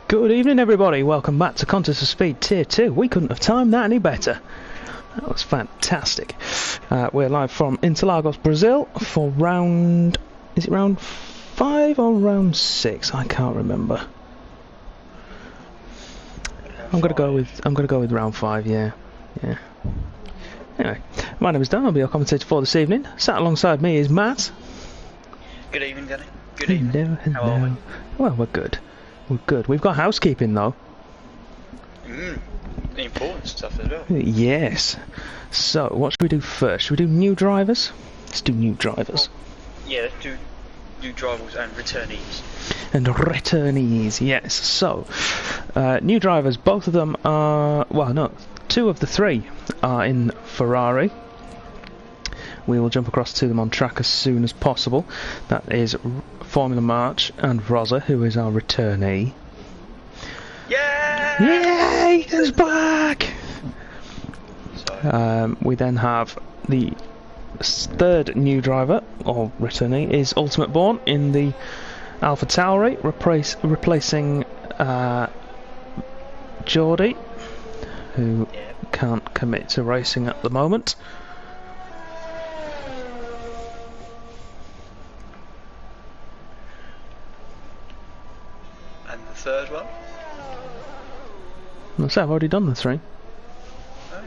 Good evening everybody, welcome back to Contest of Speed Tier 2. We couldn't have timed that any better. That was fantastic. We're live from Interlagos, Brazil for round... is it round 5 or round 6? I can't remember. I'm gonna go with round 5, yeah. Anyway, my name is Dan, I'll be your commentator for this evening. Sat alongside me is Matt. Good evening, Danny. Good evening. Hello. How are we? Well, we're good. We're good. We've got housekeeping though. The important stuff as well. Yes. So, what should we do first? Should we do new drivers? Let's do new drivers. Yeah, let's do new drivers and returnees. And returnees, yes. So, new drivers, both of them are... well, no, 2 of the 3 are in Ferrari. We will jump across to them on track as soon as possible. That is Formula March and Rosa, who is our returnee. Yay! Yay! He's back! We then have the 3rd new driver, or returnee, is Ultimate Born in the Alpha Tauri, replacing Geordie, who can't commit to racing at the moment. And the 3rd one? I've already done the 3. Oh.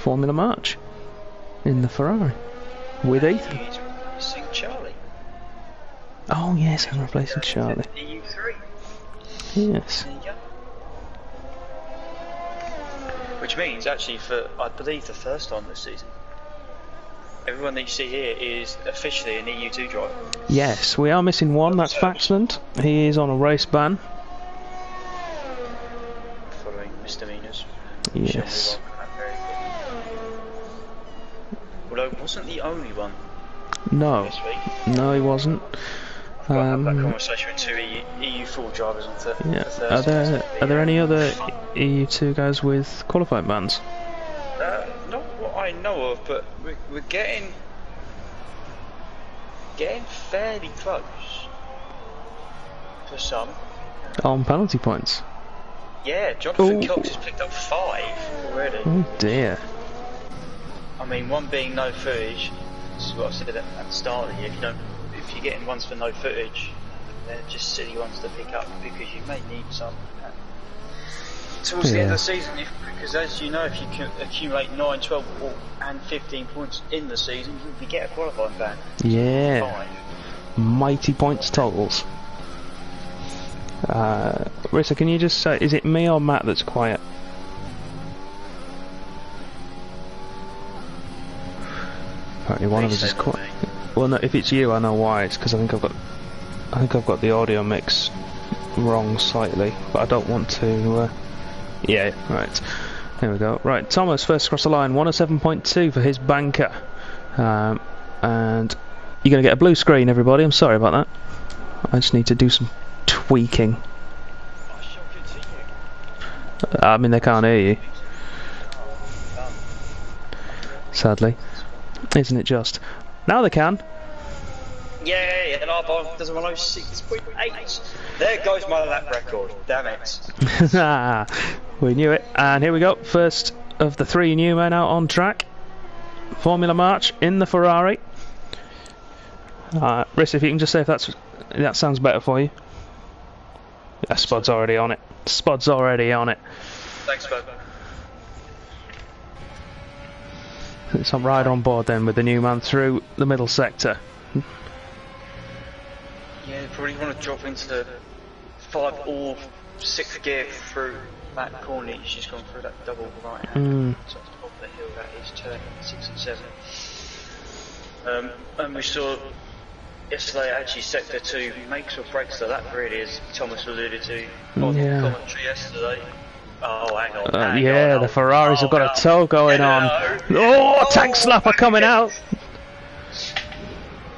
Formula March in the Ferrari with Ethan. He's replacing Charlie. Oh yes, I'm replacing Charlie. EU3. Yes. There you go. Which means, actually, for I believe the first time this season, everyone that you see here is officially an EU2 driver. Yes, we are missing one. That's Faxland. He is on a race ban. Following misdemeanors. Yes. Although wasn't the only one No. this week. No, he wasn't. I've got to have that conversation with 2 EU4 drivers on Yeah. Thursday. Are there any other EU2 guys with qualifying bans? Not what I know of, but we're getting fairly close for some. On penalty points. Yeah, Jonathan Cox has picked up 5 already. Oh dear. I mean, one being no footage. This is what I said at the start of the year. If you're getting ones for no footage, they're just silly ones to pick up because you may need some towards the end of the season. Because as you know, if you can accumulate 9, 12, and 15 points in the season, you get a qualifying ban. Yeah. 5. Mighty points totals. Rissa, can you just say, is it me or Matt that's quiet? Apparently one of us is quiet. Well, no, if it's you, I know why. It's because I think I've got the audio mix wrong slightly, but I don't want to. Yeah, right. There we go. Right, Thomas first across the line, 107.2 for his banker, and you're gonna get a blue screen, everybody. I'm sorry about that. I just need to do some tweaking. I mean, they can't hear you. Sadly, isn't it just? Now they can. Yeah, and our bar does 106.8. There goes my lap record. Damn it. We knew it. And here we go. First of the 3 new men out on track. Formula March in the Ferrari. Riss, if you can just say if that sounds better for you. Yeah, Spud's already on it. Spud's already on it. Thanks, Spud. So I'm right on board then with the new man through the middle sector. Yeah, you probably want to drop into the 5 or 6th gear through that corner. He's just gone through that double right hand. So at the top of the hill, that is turn 6 and 7. And we saw yesterday actually sector 2 makes or breaks, so that really, as Thomas alluded to on the commentary yesterday. Oh, hang on. Yeah, the Ferraris have got a tow going on. Oh, tank slapper coming out.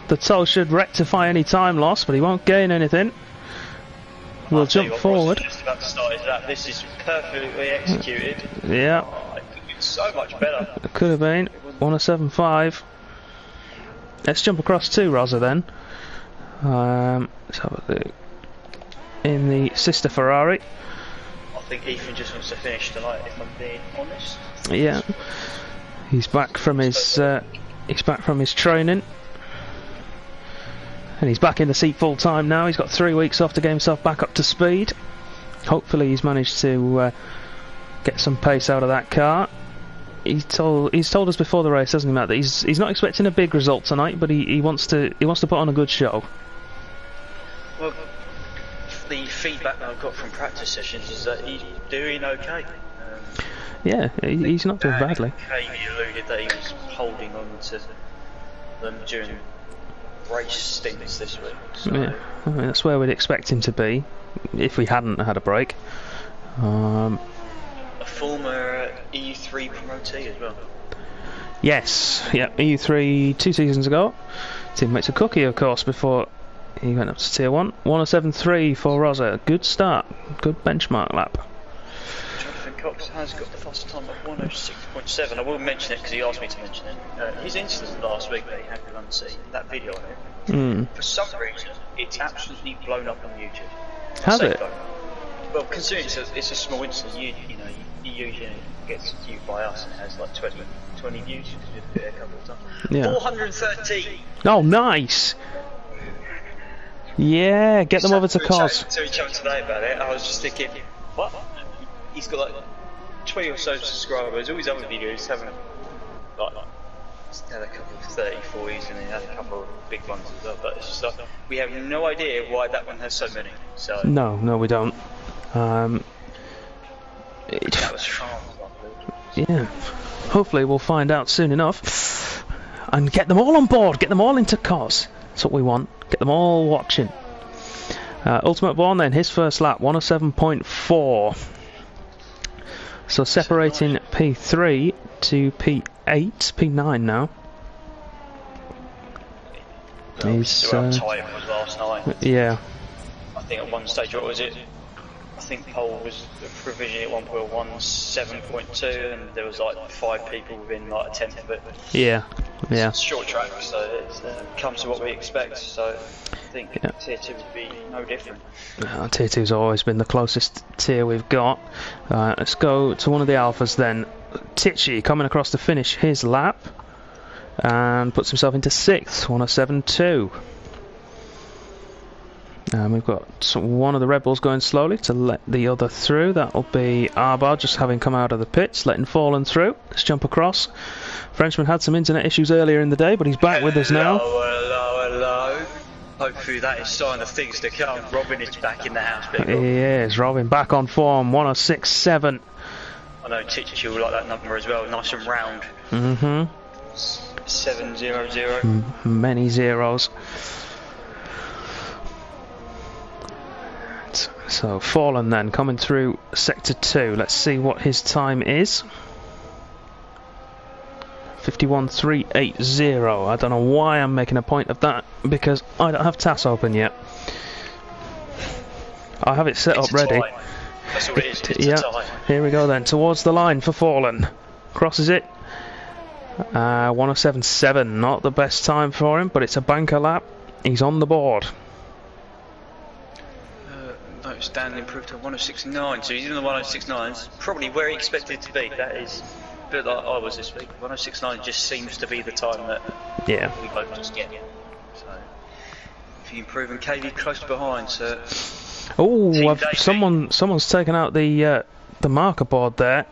The tow should rectify any time loss, but he won't gain anything. We'll jump forward. Just about to start his lap. This is perfectly executed. Yeah. Oh, it could have been so much better. It could have been 107.5. let's jump across to Rosa then. Let's have a look. In the sister Ferrari. I think Ethan just wants to finish tonight, if I'm being honest. Yeah, he's back from his training, and he's back in the seat full time now. He's got 3 weeks off to get himself back up to speed. Hopefully, he's managed to get some pace out of that car. He's told us before the race, hasn't he, Matt, that he's not expecting a big result tonight, but he wants to put on a good show. Well, the feedback that I've got from practice sessions is that he's doing okay. Yeah, he's not doing badly. He alluded that he was holding on to them during race stints this week. So. Yeah, I mean, that's where we'd expect him to be if we hadn't had a break. A former EU3 promotee as well. Yes, yeah, EU3 2 seasons ago. Teammates of Cookie, of course, before he went up to Tier 1. 107.3 for Rosa. Good start. Good benchmark lap. Jonathan Cox has got the fastest time at 106.7. I will mention it because he asked me to mention it. His incident last week that he had with Unseen, that video on it, for some reason, it's absolutely blown up on YouTube. Has it? Well, considering it's a small incident, you know, he usually gets viewed by us and it has like 20 views, because we did it a couple of times. Yeah. 413! Oh, nice! Yeah, get them over to Cos. To each other today about it, I was just thinking, what? He's got like 20 or so subscribers, all his other videos haven't, like, he's had a couple of 30, 40s, and he had a couple of big ones as well, but it's just like, we have no idea why that one has so many, so... No, we don't. That was France, yeah, hopefully we'll find out soon enough, and get them all on board, get them all into Cos. That's what we want. Get them all watching. Ultimate Born then, his first lap, 107.4. So separating P3 to P8, P9 now. He's how tight it was last night. Yeah. I think at one stage, what was it? I think pole was provisionally at 1.17.2, and there was like 5 people within like a tenth of it. Yeah, yeah. It's short track, so it comes to what we expect. So I think Tier 2 would be no different. Tier 2's always been the closest tier we've got. Let's go to one of the alphas then. Tichy coming across to finish his lap and puts himself into 6th, 107.2. We've got one of the Red Bulls going slowly to let the other through. That'll be Arbar just having come out of the pits, letting Fallen through. Let's jump across. Frenchman had some internet issues earlier in the day, but he's back with us now. Hello. Hopefully that is a sign of things to come. Robin is back in the house, people. He is. Robin back on form, 106.7. I know Titch will like that number as well, nice and round. 700. Many zeros. So Fallen then coming through sector 2. Let's see what his time is. 51.380. I don't know why I'm making a point of that, because I don't have TAS open yet. I have it set up ready. That's what it is. It's a tie. Here we go then, towards the line for Fallen. Crosses it. 107.7. Not the best time for him, but it's a banker lap. He's on the board. No, Stanley improved to 106.9, so he's in the 106.9s, probably where he expected to be. That is a bit like I was this week. 106.9 just seems to be the time that we both just get. So, if you improve, and KV close behind, so... Oh, someone's taken out the marker board there.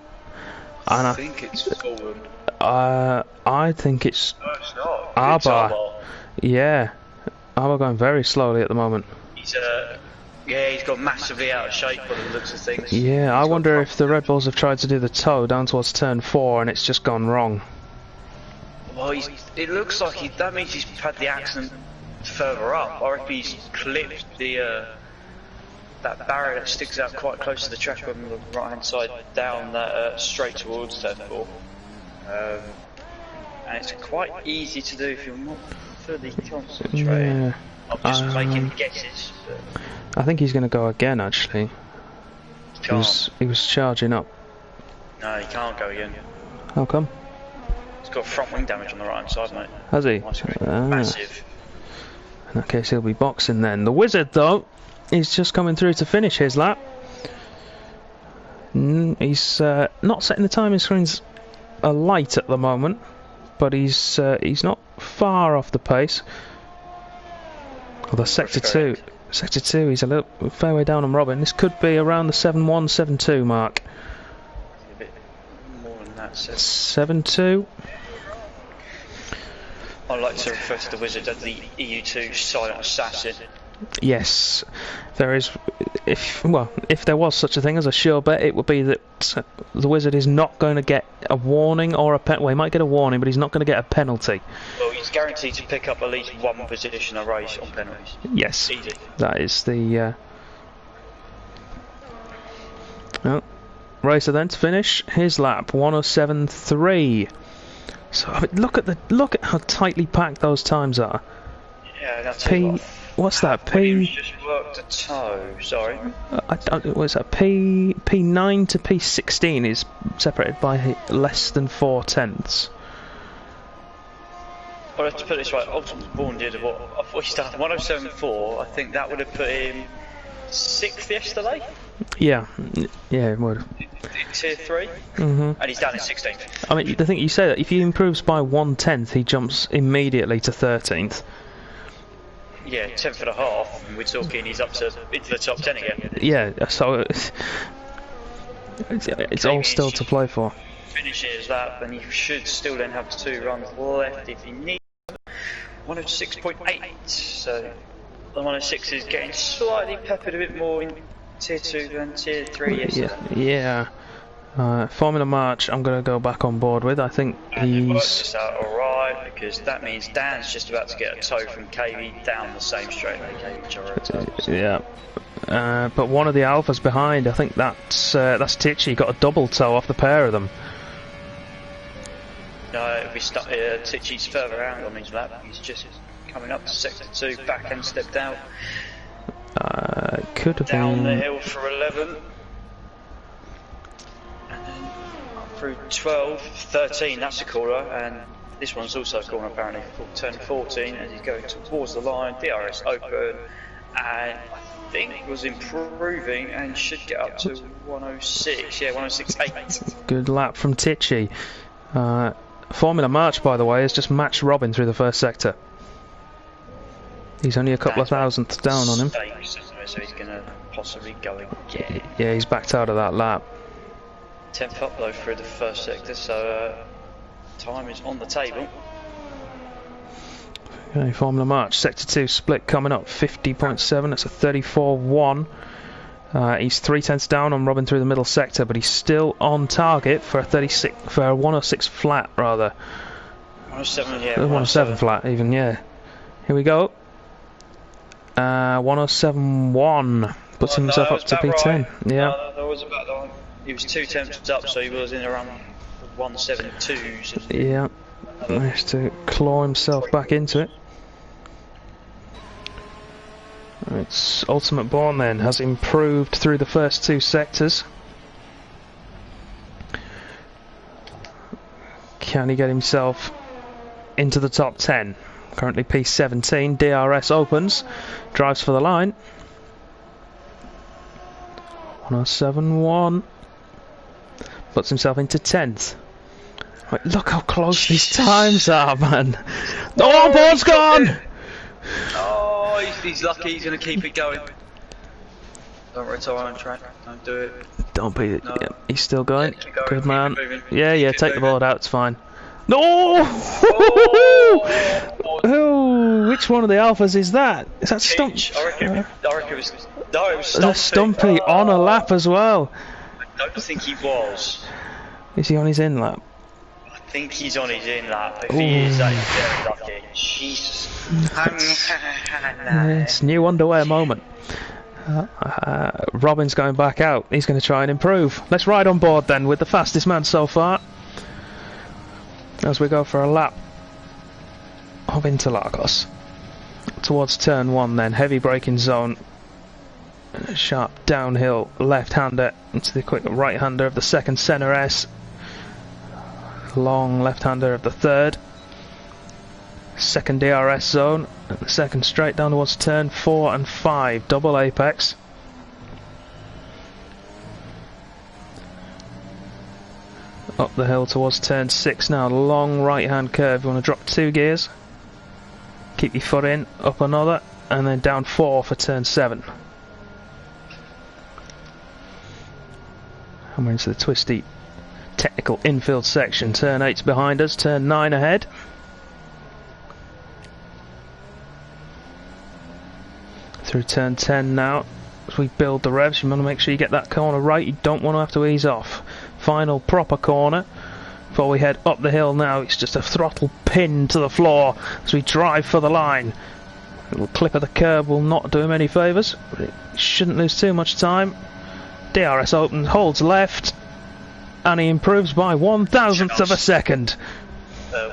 And I think it's Fulham. I think it's... No, it's not. Arbar. Yeah, Arbar going very slowly at the moment. He's got massively out of shape by the looks of things. Yeah, I wonder if the Red Bulls have tried to do the toe down towards turn 4 and it's just gone wrong. Well, it looks like that means he's had the accident further up, or if he's clipped the that barrier that sticks out quite close to the track on the right hand side down that straight towards turn 4. And it's quite easy to do if you're not fully concentrating. Yeah. I'm just making guesses. But I think he's going to go again, actually. He was charging up. No, he can't go again. How come? He's got front wing damage on the right hand side, mate. Has he? Massive. In that case, he'll be boxing then. The Wizard, though, is just coming through to finish his lap. He's not setting the timing screens alight at the moment, but he's not far off the pace. Although Sector 2, he's a fair way down on Robin. This could be around the 7-1, 7-2 mark. A bit more than that. 7-2. I like to refer to the Wizard as the EU2 silent assassin. Yes, there is. If there was such a thing as a sure bet, it would be that the Wizard is not going to get a warning or a penalty. Well, he might get a warning, but he's not going to get a penalty. Well, he's guaranteed to pick up at least one position a race on penalties. Yes, easy. That is the racer then to finish his lap 107.3. So I mean, look at how tightly packed those times are. Yeah, that's What's that? P. Just worked a toe. Sorry. What's that? P9 to P16 is separated by less than 4/10. Well, let's put it this way. Ultimate Born did what? I thought he started 107.4. I think that would have put him 6th yesterday. Yeah, it would. Tier 3. And he's down in 16th. I mean, the thing you say that if he improves by 1/10, he jumps immediately to 13th. Yeah, 10th and a half, and we're talking he's up to into the top 10 again. Yeah, so it's all still to play for. Finishes that, then he should still then have 2 runs left if he needs. 106.8, so the 106 is getting slightly peppered a bit more in Tier 2 than Tier 3 yesterday. Yeah. Formula March, I'm going to go back on board with. I think he's worked this out alright, because that means Dan's just about to get a toe from KV down the same straightaway KV. Yeah. But one of the alphas behind, I think that's Tichy, got a double toe off the pair of them. No, it'll be Tichy's further out on his lap. He's just coming up to Sector 2, back end stepped out. Could have down been the hill for 11. And then up through 12, 13, that's a corner, and this one's also a corner apparently, turn 14, as he's going towards the line, DRS open, and I think was improving and should get up to 106, yeah, 106.8. Good lap from Tichy. Formula March, by the way, has just matched Robin through the first sector. He's only a couple of thousandths down on him. So he's going to possibly go again. Yeah, he's backed out of that lap. 10th up though through the first sector, so time is on the table. Okay, Formula March, Sector 2 split coming up, 50.7, that's a 34.1. He's 3/10 down on Robin through the middle sector, but he's still on target for a 106 flat rather. 107, yeah. 107 flat even, yeah. Here we go. 107.1 puts himself up to P10. Right. Yeah. No, that was about that. He was 2 temps up, so he was in around 172s. Yeah. Nice to claw himself back into it. It's Ultimate Born then has improved through the first 2 sectors. Can he get himself into the top 10? Currently P17, DRS opens, drives for the line. 107.1, puts himself into 10th. Right, look how close these times are, man. Oh, Born's gone! Oh, he's lucky, he's going to keep it going. Don't retire on track, don't do it. Don't beat it. No. Yeah, he's still going. Going, Good man. Yeah, Take the board out, it's fine. No! Oh, which one of the alphas is that? Is that Stump? I reckon it was. No, it was Stumpy on a lap as well. I don't think he was. Is he on his in lap? I think he's on his in lap. If he is, that is very lucky. Jesus. Yes, new underwear moment. Robin's going back out. He's going to try and improve. Let's ride on board then with the fastest man so far. As we go for a lap of Interlagos. Towards turn 1 then. Heavy braking zone. And a sharp downhill left-hander into the quick right-hander of the second centre S. long left-hander of the third. Second DRS zone, and the second straight down towards turn 4 and 5, double apex. Up the hill towards turn 6 now, long right-hand curve. You want to drop 2 gears, keep your foot in, up another, and then down 4 for turn 7. And we're into the twisty technical infield section. Turn 8's behind us, turn 9 ahead. Through turn 10 now, as we build the revs, you want to make sure you get that corner right, you don't want to have to ease off. Final proper corner, before we head up the hill now, it's just a throttle pin to the floor as we drive for the line. A little clip of the curb will not do him any favours, but it shouldn't lose too much time. DRS opens, holds left, and he improves by 1/1000th of a second.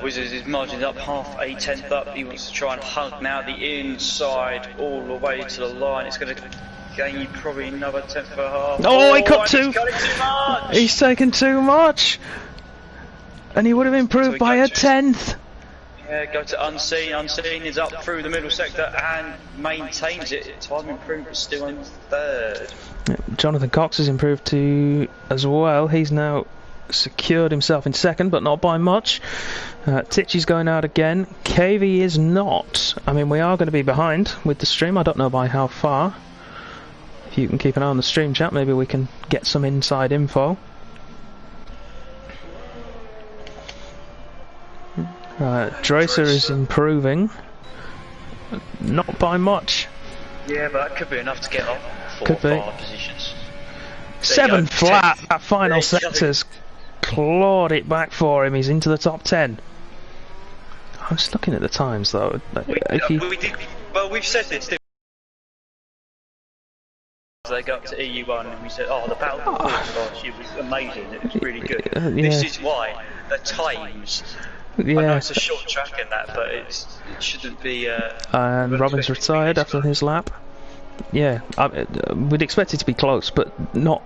Wizards is margined up half a tenth up. He wants to try and hug now the inside all the way to the line. It's going to gain you probably another tenth of a half. Oh, he cut too. He's cutting too much. He's taken too much, and he would have improved by a tenth. Yeah, go to unseen. Unseen is up through the middle sector and maintains it. Time improved, but still in third. Jonathan Cox has improved too as well. He's now secured himself in second, but not by much. Tichy's going out again. KV is not. I mean, we are going to be behind with the stream. I don't know by how far. If you can keep an eye on the stream chat, maybe we can get some inside info. Dracer is improving. Not by much. Yeah, but that could be enough to get off 4 or 5 positions. 7 flat. That final sector's clawed it back for him. He's into the top 10. I was looking at the times though. We've said this. They got to EU1 and we said, oh, the battle for last year was amazing. It was really good. Yeah. This is why the times. Yeah. I know it's a short track in that, but it shouldn't be. And Robin's retired after his lap. Yeah, we'd expect it to be close, but not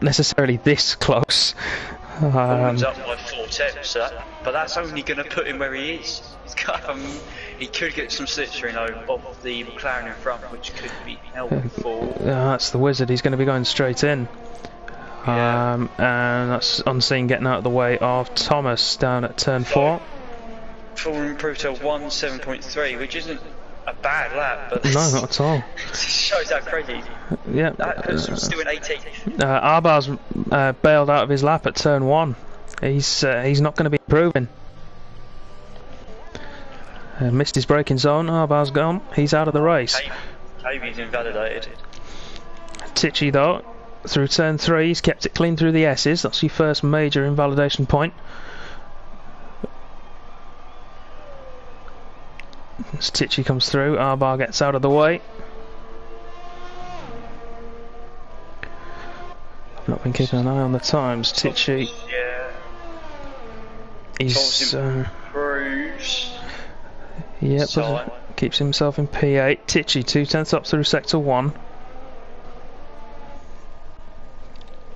necessarily this close. Robin's up by 4 tenths, but that's only going to put him where he is. He could get some slipstream off the McLaren in front, which could be helpful. That's the Wizard. He's going to be going straight in. Yeah. And that's Unseen getting out of the way of Thomas down at turn 4. Full improved to 1:7.3, which isn't a bad lap, but no, not at all. It just shows how crazy. Yeah. That person's still in 18th. Arbar's bailed out of his lap at turn 1. He's not going to be improving. Missed his braking zone. Arbar's gone. He's out of the race. Maybe he's invalidated. Tichy though, through turn 3, he's kept it clean through the S's. That's your first major invalidation point. As Tichy comes through, Arbar gets out of the way. Not been keeping an eye on the times. Tichy. Yeah. He's improves. Yep, keeps himself in P8. Tichy 2/10 up through sector 1.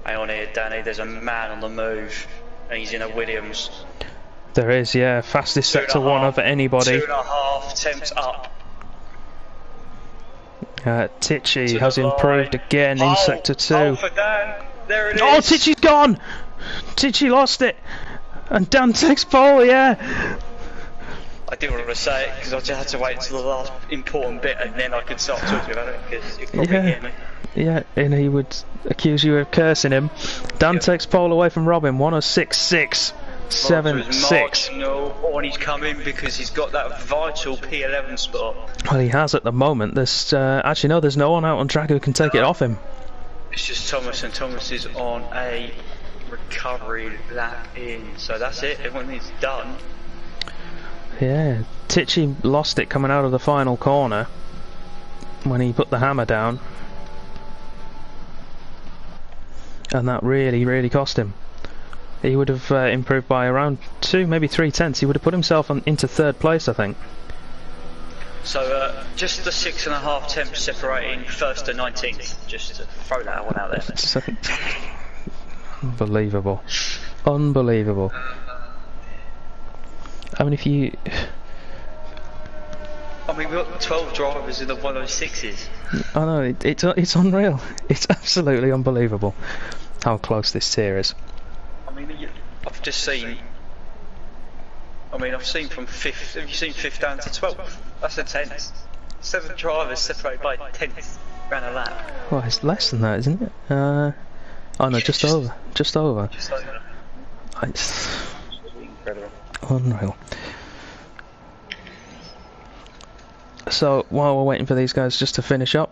Hang on here, Danny. There's a man on the move, and he's in a Williams. There is, yeah, fastest sector 1 of anybody. 2.5 tenths up. Tichy has improved again in sector 2. Oh, for Dan. There it is. Oh, Tichy's gone! Tichy lost it! And Dan takes pole, yeah! I didn't want to say it because I just had to wait until the last important bit and then I could start talking about it because you'd probably hear me. Yeah, and he would accuse you of cursing him. Dan takes pole away from Robin, 106.6. 7.6. On he's coming because he's got that vital P11 spot. Well, he has at the moment. There's actually no, there's no one out on track who can take it off him. It's just Thomas, and Thomas is on a recovery lap in, so that's it. Everyone is done. Yeah, Tichy lost it coming out of the final corner when he put the hammer down, and that really cost him. He would have improved by around 2, maybe 3 tenths. He would have put himself into 3rd place, I think. So just the 6.5 tenths separating 1st to 19th. Just to throw that one out there. Unbelievable. Unbelievable. I mean, if you... I mean, we've got 12 drivers in the 106s. I know, it's unreal. It's absolutely unbelievable how close this tier is. I mean, I've just seen... I've seen from 5th... Have you seen 5th down to 12th? That's a 10th. 7 drivers separated by 10th round a lap. Well, it's less than that, isn't it? Oh no, Yeah, just over. Just over. Just over. It's Incredible. unreal. So, while we're waiting for these guys just to finish up,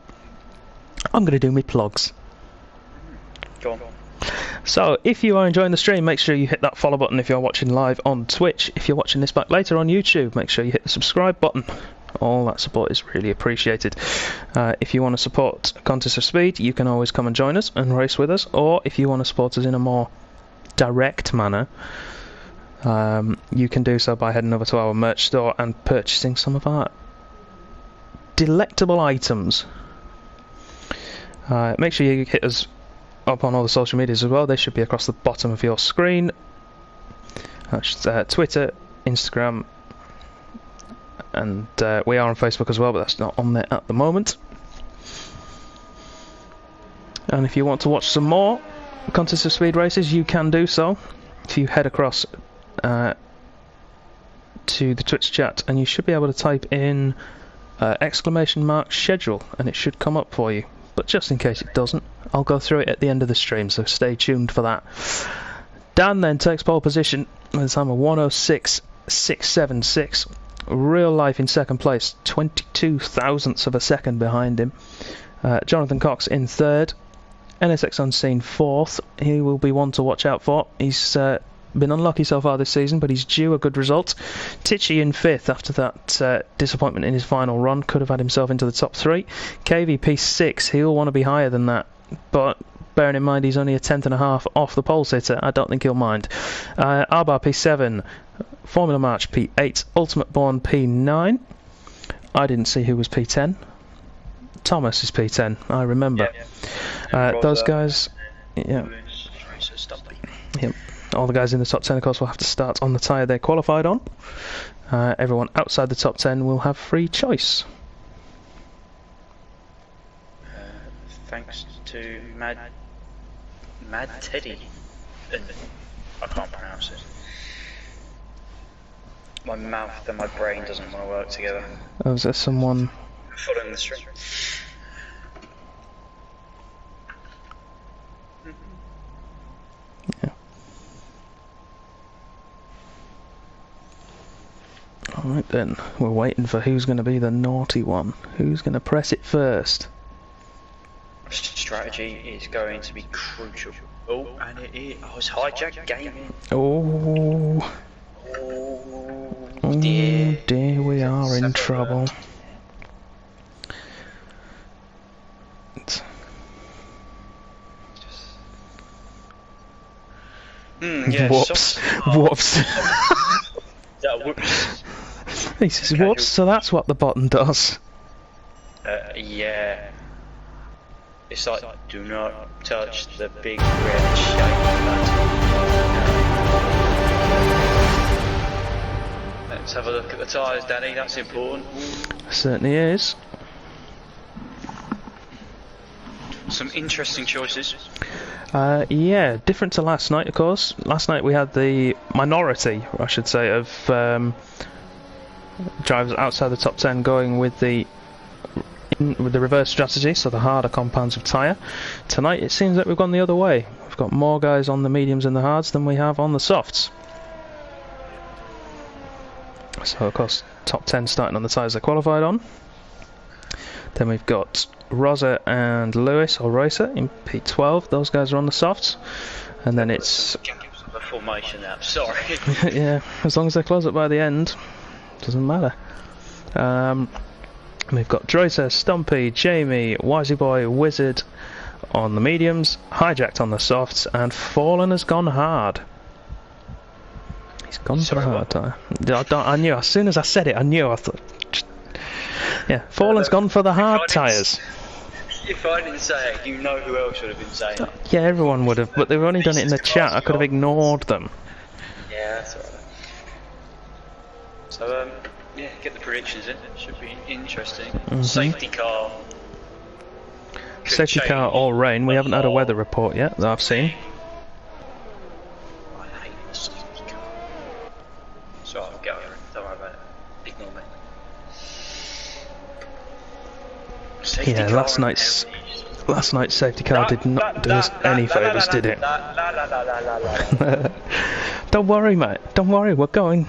I'm going to do my plugs. Go on. So, if you are enjoying the stream, make sure you hit that follow button if you're watching live on Twitch. If you're watching this back later on YouTube, make sure you hit the subscribe button. All that support is really appreciated. If you want to support Contest of Speed, you can always come and join us and race with us. Or if you want to support us in a more direct manner, you can do so by heading over to our merch store and purchasing some of our delectable items. Make sure you hit us up on all the social medias as well. They should be across the bottom of your screen. That's Twitter, Instagram, and we are on Facebook as well, but that's not on there at the moment. And if you want to watch some more Contest of Speed races, you can do so. If you head across to the Twitch chat, and you should be able to type in !schedule, and it should come up for you. But just in case it doesn't, I'll go through it at the end of the stream, so stay tuned for that. Dan then takes pole position with a time of 106.676. Real life in second place, 22 thousandths of a second behind him. Jonathan Cox in third. NSX Unseen fourth. He will be one to watch out for. He's been unlucky so far this season, but he's due a good result. Tichy in fifth after that disappointment in his final run. Could have had himself into the top three. KVP six. He'll want to be higher than that, but bearing in mind he's only a tenth and a half off the pole sitter, I don't think he'll mind. Arbar P7, Formula March P8, Ultimate Born P9. I didn't see who was P10. Thomas is P10, I remember. Those guys, yeah. Yep. All the guys in the top 10, of course, will have to start on the tyre they qualified on. Everyone outside the top 10 will have free choice. Thanks to Mad Teddy. I can't pronounce it. My mouth and my brain doesn't want to work together. Oh, is there someone following the stream? Yeah. Alright then, we're waiting for who's going to be the naughty one. Who's going to press it first? Strategy is going to be crucial. Oh, and it is. Oh, it's hijack gaming. Oh. Oh dear, we are in trouble. Yeah, whoops. Whoops. Whoops. He says whoops, so that's what the button does. Yeah. It's like, do not touch the big red shiny button. Let's have a look at the tyres, Danny, that's important. Certainly is. Some interesting choices. Yeah, different to last night, of course. Last night we had the minority, I should say, of drivers outside the top 10 going with the reverse strategy, so the harder compounds of tyre. Tonight it seems that we've gone the other way. We've got more guys on the mediums and the hards than we have on the softs. So of course, top 10 starting on the tyres they qualified on. Then we've got Rosa and Lewis, or Racer, in P12. Those guys are on the softs. And then it's... The formation now, sorry. Yeah, as long as they close it by the end, doesn't matter. We've got Droiser, Stumpy, Jamie, Wisey Boy, Wizard on the mediums, Hijacked on the softs, and Fallen has gone hard. He's gone for the hard tyre. I knew, as soon as I said it, I knew. I thought... Yeah, Fallen's gone for the hard tyres. If I didn't say it, you know who else would have been saying it. Yeah, everyone would have, but they've only done it in the chat. I could have ignored them. Yeah, that's So yeah, get the predictions in. Should be interesting. Mm-hmm. Safety car. Safety car or rain. We haven't had a weather report yet that I've seen. I hate the safety car. So I'll get over it. Don't worry about it. Ignore me. Safety Yeah, last night's safety car did not do us any favours, did it? Don't worry, mate. Don't worry. We're going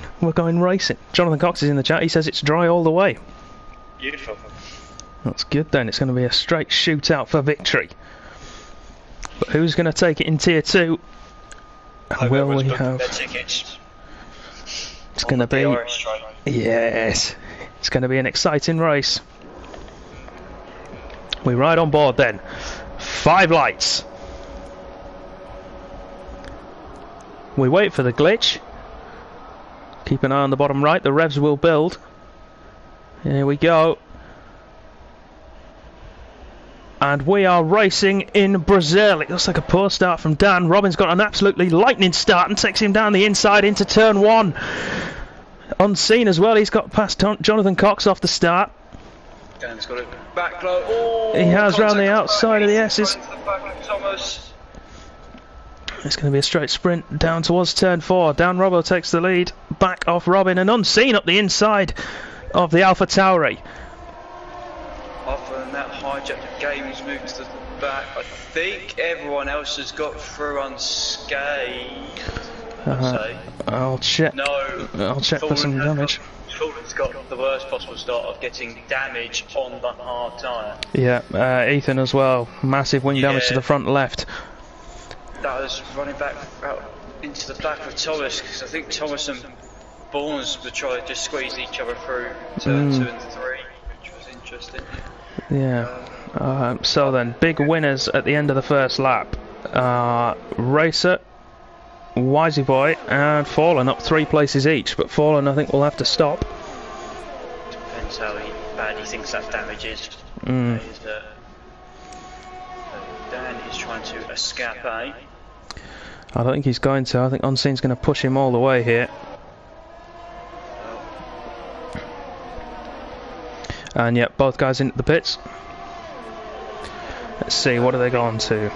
racing. Jonathan Cox is in the chat. He says it's dry all the way. Beautiful. That's good then. It's going to be a straight shootout for victory. But who's going to take it in tier 2? And will we have? It's going to be. Yes. It's going to be an exciting race. We ride on board then. 5 lights. We wait for the glitch. Keep an eye on the bottom right. The revs will build. Here we go. And we are racing in Brazil. It looks like a poor start from Dan. Robin's got an absolutely lightning start and takes him down the inside into turn 1. Unseen as well. He's got past Jonathan Cox off the start. Dan's got it back low. Oh, he has round the outside of the S's. It's going to be a straight sprint down towards turn 4. Dan Robbo takes the lead. Back off Robin and Unseen up the inside of the Alpha Tauri. After that hijack, the game has moved to the back. I think everyone else has got through unscathed. I'll check. No. I'll check for some damage. Fulton's got the worst possible start of getting damage on the hard tyre. Yeah, Ethan as well. Massive wing damage to the front left. That was running back out into the back of Thomas, because I think Thomas and Bournes were trying to just squeeze each other through turn 2 and 3, which was interesting. Yeah. So then, big winners at the end of the first lap. Racer, Wisey Boy and Fallen up 3 places each, but Fallen I think will have to stop. Depends how bad he thinks that damage is. Dan is trying to escape, eh? I don't think he's going to. I think Unseen's going to push him all the way here. And yep, both guys into the pits. Let's see, what do they go on to?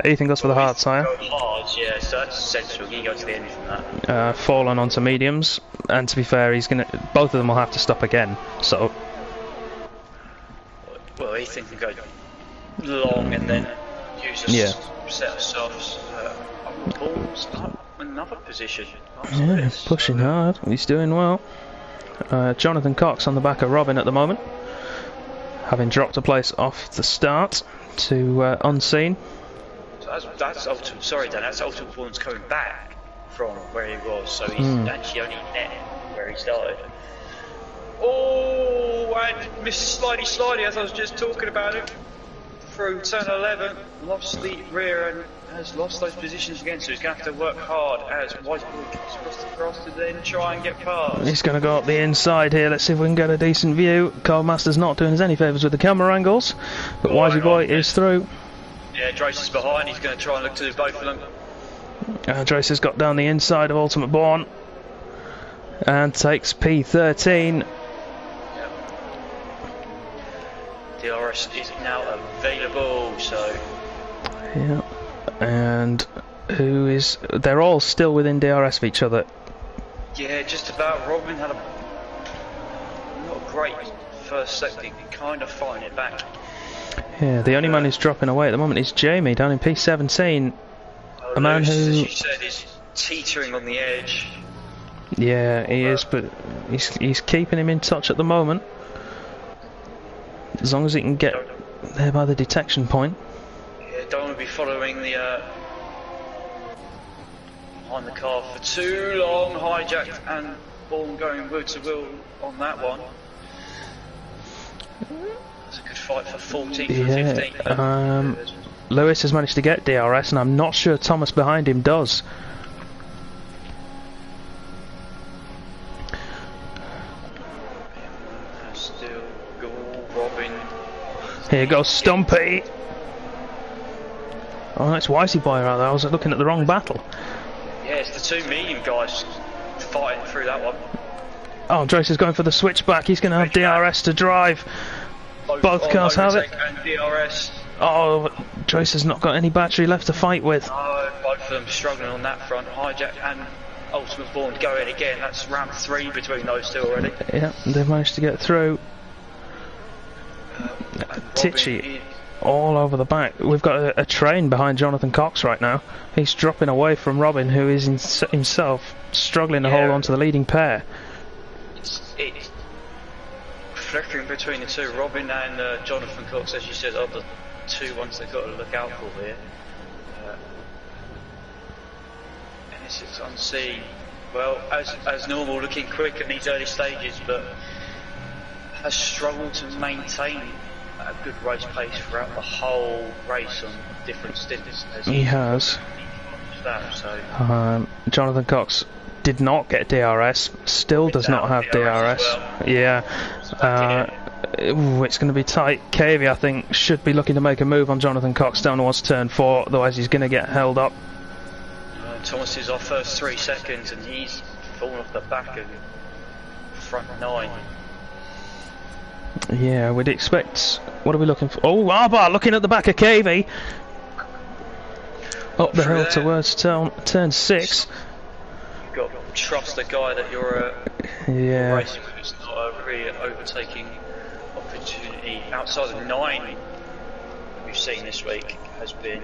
Ethan goes for the hard tyre. Hard, yeah, so that's essential. You go to the end from that. Fallen onto mediums, and to be fair, he's gonna. Both of them will have to stop again. So. Well, Ethan can go long and then use a set of softs. Balls up another position. Yeah, pushing hard. He's doing well. Jonathan Cox on the back of Robin at the moment, having dropped a place off the start to Unseen. So that's Ultimate. Sorry, Dan. That's Ultimate Bourne's coming back from where he was, so he's actually only net where he started. Oh, and missed slidey as I was just talking about him. Through turn 11, lost the rear and has lost those positions again, so he's going to have to work hard as Whiteboy gets across the cross to then try and get past. He's going to go up the inside here. Let's see if we can get a decent view. Carl Master's not doing us any favours with the camera angles, but Wisey Boy is through. Yeah, Drace is behind. He's going to try and look to do both of them. Drace has got down the inside of Ultimate Bourne and takes P13. DRS is now available, so. Yeah. And who is. They're all still within DRS of each other. Yeah, just about. Robin had a not great first sector, kind of fighting it back. Yeah, the only man who's dropping away at the moment is Jamie down in P17. A man who. As you said, is teetering on the edge. Yeah, he is, but he's keeping him in touch at the moment. As long as he can get there by the detection point. Yeah, don't want to be following the behind the car for too long. Hijacked and Bourne going wheel to wheel on that one. It's a good fight for 14th and 15th. Lewis has managed to get DRS, and I'm not sure Thomas behind him does. Here goes Stumpy. Oh, that's Wisey Boy right there. I was looking at the wrong battle. Yeah, it's the two medium guys fighting through that one. Oh, Drace is going for the switchback. He's going to have DRS to drive. Both cars have it. And DRS. Oh, Drace has not got any battery left to fight with. Oh, both of them struggling on that front. Hijack and Ultimate Born going again. That's round 3 between those two already. Yeah, they've managed to get through. Titchy all over the back. We've got a train behind Jonathan Cox right now. He's dropping away from Robin, who is himself struggling to hold on to the leading pair. It's flickering between the two. Robin and Jonathan Cox, as you said, are the two ones they've got to look out for here. And it's unseen. Well, as normal, looking quick in these early stages, but has struggled to maintain a good race pace throughout the whole race on different stints. He has. So. Jonathan Cox did not get DRS, still does not have DRS. Well. Yeah. It's going to be tight. Cavey, I think, should be looking to make a move on Jonathan Cox down towards turn 4, otherwise he's going to get held up. Thomas is our first 3 seconds and he's fallen off the back of front 9. Yeah, we'd expect... What are we looking for? Oh, Arbar looking at the back of Cavey. Up the hill towards turn 6. You've got to trust the guy that you're racing with. It's not a really overtaking opportunity. Outside of 9 we've seen this week has been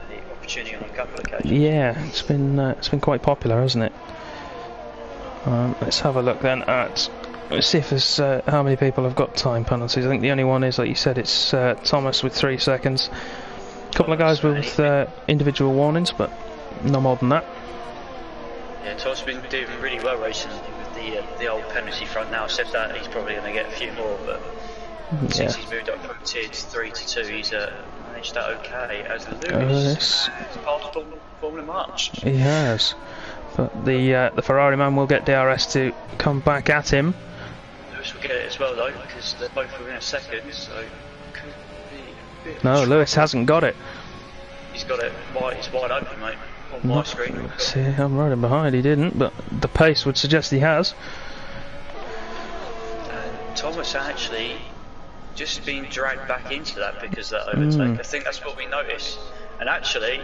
the opportunity on a couple of occasions. Yeah, it's been quite popular, hasn't it? Let's have a look then at... Let's see if there's how many people have got time penalties. I think the only one is, like you said, it's Thomas with 3 seconds. A couple of guys with individual warnings, but no more than that. Yeah, Thomas has been doing really well racing with the old penalty front now. Except that he's probably going to get a few more, but since he's moved up from tier 3 to 2, he's managed that okay. As Lewis has passed Formula March. He has, but the Ferrari man will get DRS to come back at him. Lewis will get it as well though, because they're both within a second, so could be a bit. No, Lewis hasn't got it. He's got it it's wide open, mate, on my screen. See, I'm right in behind, he didn't, but the pace would suggest he has. And Thomas actually just been dragged back into that because of that overtake. I think that's what we noticed. And actually,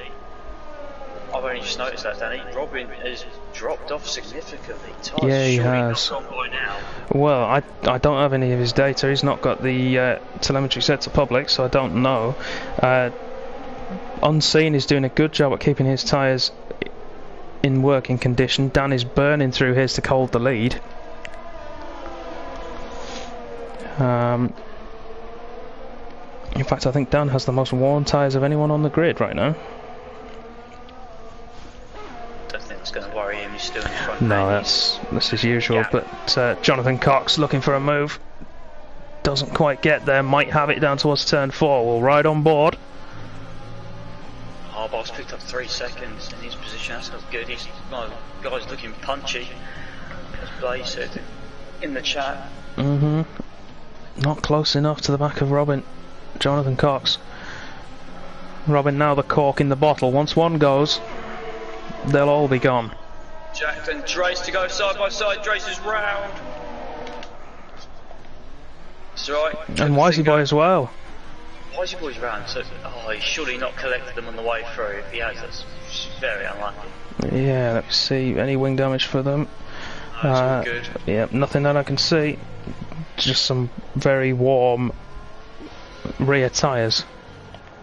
I've only just noticed that, Danny. Robin has dropped off significantly. Ty's yeah, he has. Not gone by now. Well, I don't have any of his data. He's not got the telemetry set to public, so I don't know. Unseen is doing a good job at keeping his tyres in working condition. Dan is burning through his to hold the lead. In fact, I think Dan has the most worn tyres of anyone on the grid right now. Don't think it's going to worry him. He's still in front. No, that's as usual. Yeah. But Jonathan Cox looking for a move, doesn't quite get there. Might have it down towards turn 4. Will ride on board. Harbar's picked up 3 seconds in his position. That's not good. He's guy's looking punchy, as Blaze said in the chat. Not close enough to the back of Robin. Jonathan Cox. Robin now the cork in the bottle. Once one goes, they'll all be gone. Jack and Drace to go side by side. Drace is round. That's right. And Wisey Boy as well. Wisey Boy's round, so he's surely not collected them on the way through. If he has, that's very unlucky. Yeah, let's see. Any wing damage for them? No, it's all good. Yeah, nothing that I can see. Just some very warm rear tyres.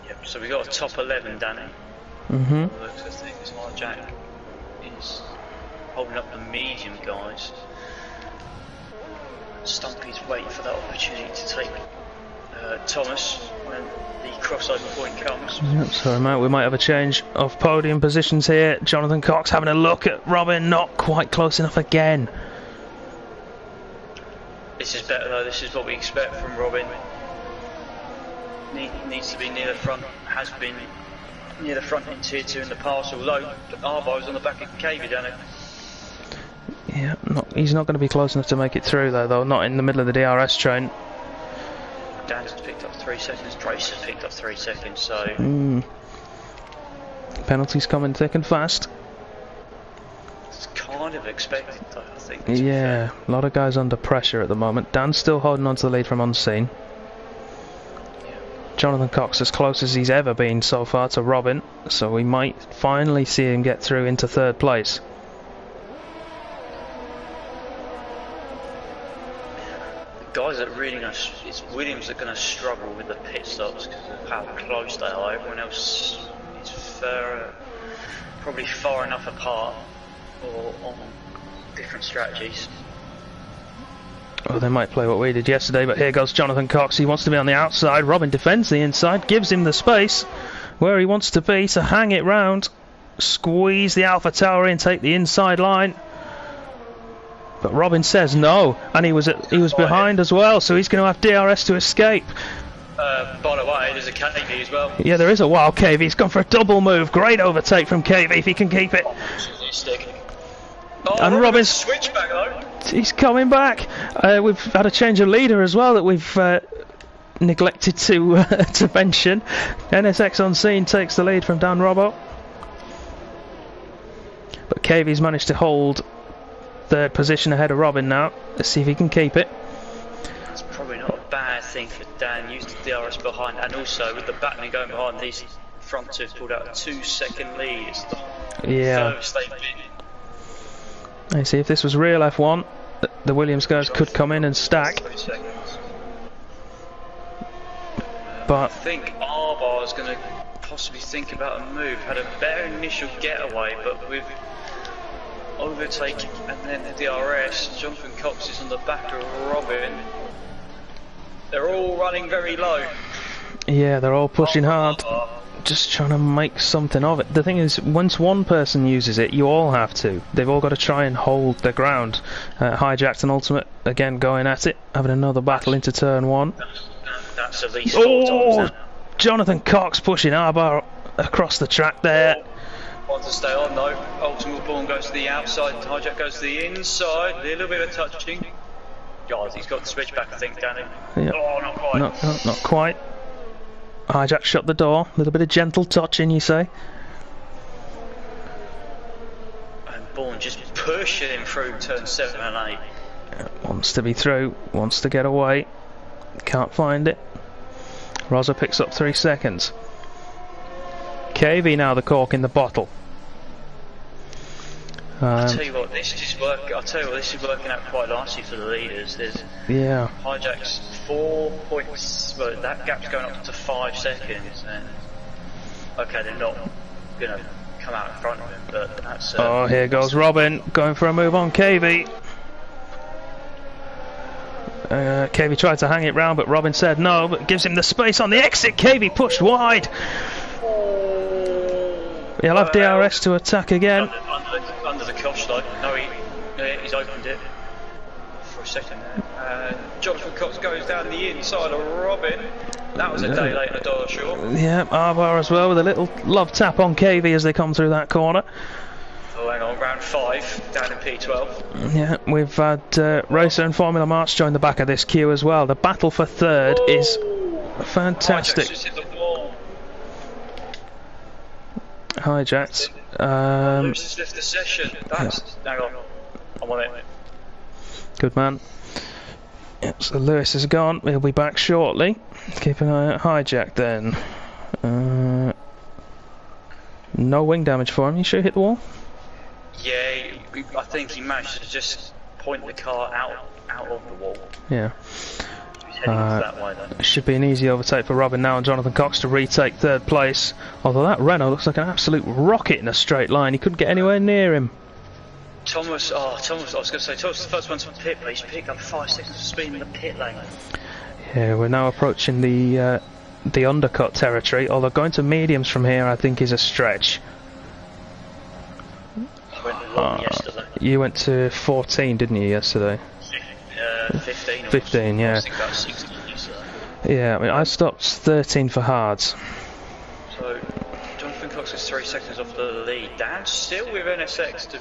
Yep, so we got a top 11, Danny. Looks like things like Jack is holding up the medium guys. Stumpy's waiting for that opportunity to take Thomas when the crossover point comes. Yep, so we might have a change of podium positions here. Jonathan Cox having a look at Robin, not quite close enough again. This is better though, this is what we expect from Robin. Needs to be near the front, has been near the front in tier 2 in the past, although Arvo was on the back of Cavey, down it. Yeah, he's not going to be close enough to make it through though, not in the middle of the DRS train. Dan's picked up 3 seconds, Trace has picked up 3 seconds, so... Penalties coming thick and fast. It's kind kind of expected, though, I think. Yeah, a lot of guys under pressure at the moment. Dan's still holding on to the lead from unseen. Jonathan Cox as close as he's ever been so far to Robin, so we might finally see him get through into third place. The guys that really going to, it's Williams that are going to struggle with the pit stops because of how close they are. Everyone else is probably far enough apart or on different strategies. Oh, they might play what we did yesterday, but here goes Jonathan Cox. He wants to be on the outside. Robin defends the inside, gives him the space where he wants to be to hang it round. Squeeze the Alpha Tower in, take the inside line. But Robin says no, and he was behind as well, so he's going to have DRS to escape. By the way, there's a KV as well. Yeah, there is a wild KV. He's gone for a double move. Great overtake from KV if he can keep it. And Robin's switchback though. He's coming back. We've had a change of leader as well that we've neglected to to mention. NSX Unseen takes the lead from Dan Robbo, but KV's managed to hold third position ahead of Robin now. Let's see if he can keep it. It's probably not a bad thing for Dan. Used the DRS behind, and also with the battling going behind, these front two pulled out a 2-second lead. It's the furthest they've been. Let's see if this was real F1. The Williams guys could come in and stack. But I think Arbar is going to possibly think about a move. Had a better initial getaway, but with overtaking and then the DRS, Jonathan Cox is on the back of Robin. They're all running very low. Yeah, they're all pushing hard. Just trying to make something of it. The thing is, once one person uses it, you all have to. They've all got to try and hold their ground. Hijacked and Ultimate again going at it, having another battle into turn one. That's at least 4 times now. Jonathan Cox pushing Arbar across the track there. Wants to stay on though. Ultimate Born goes to the outside, Hijack goes to the inside. A little bit of touching. God, he's got the switchback, I think, Danny. Yep. Oh, not quite. Not quite. Hijack shut the door. A little bit of gentle touching, you say? And Bourne just pushing him through turn 7 and 8. Wants to be through, wants to get away. Can't find it. Rosa picks up 3 seconds. KV now the cork in the bottle. I'll tell you what, this is working out quite nicely for the leaders. There's Hijack's 4 points, well, that gap's going up to 5 seconds, and okay, they're not going to come out in front of him, but that's... oh, here goes Robin, going for a move on KV. KV tried to hang it round, but Robin said no, but gives him the space on the exit. KV pushed wide. He'll have DRS to attack again. Under the cosh though. No, he's opened it for a second there. Jonathan Cox goes down the inside of Robin. That was a day late and a dollar short. Yeah, Arbar as well with a little love tap on KV as they come through that corner. Oh, hang on, round 5 down in P12. Yeah, we've had Racer and Formula March join the back of this queue as well. The battle for third is fantastic. Hijacked. Lewis has left the session. Hang on. I'm on it. Good man. Yep, so Lewis is gone. He'll be back shortly. Keep an eye out. Hijack then. No wing damage for him. You sure he hit the wall? Yeah, I think he managed to just point the car out of the wall. Yeah. That way, should be an easy overtake for Robin now and Jonathan Cox to retake third place. Although that Renault looks like an absolute rocket in a straight line. He couldn't get anywhere near him. Thomas, I was going to say, Thomas the first one to pit, but he's picked up 5 seconds of speed in the pit lane. Yeah, we're now approaching the undercut territory, although going to mediums from here I think is a stretch. I went long yesterday. You went to 14, didn't you, yesterday? 15. 15, yeah. I think about 16 yesterday. Yeah, I mean, I stopped 13 for hards. So, Jonathan Cox is 3 seconds off the lead. Dan's still with NSX to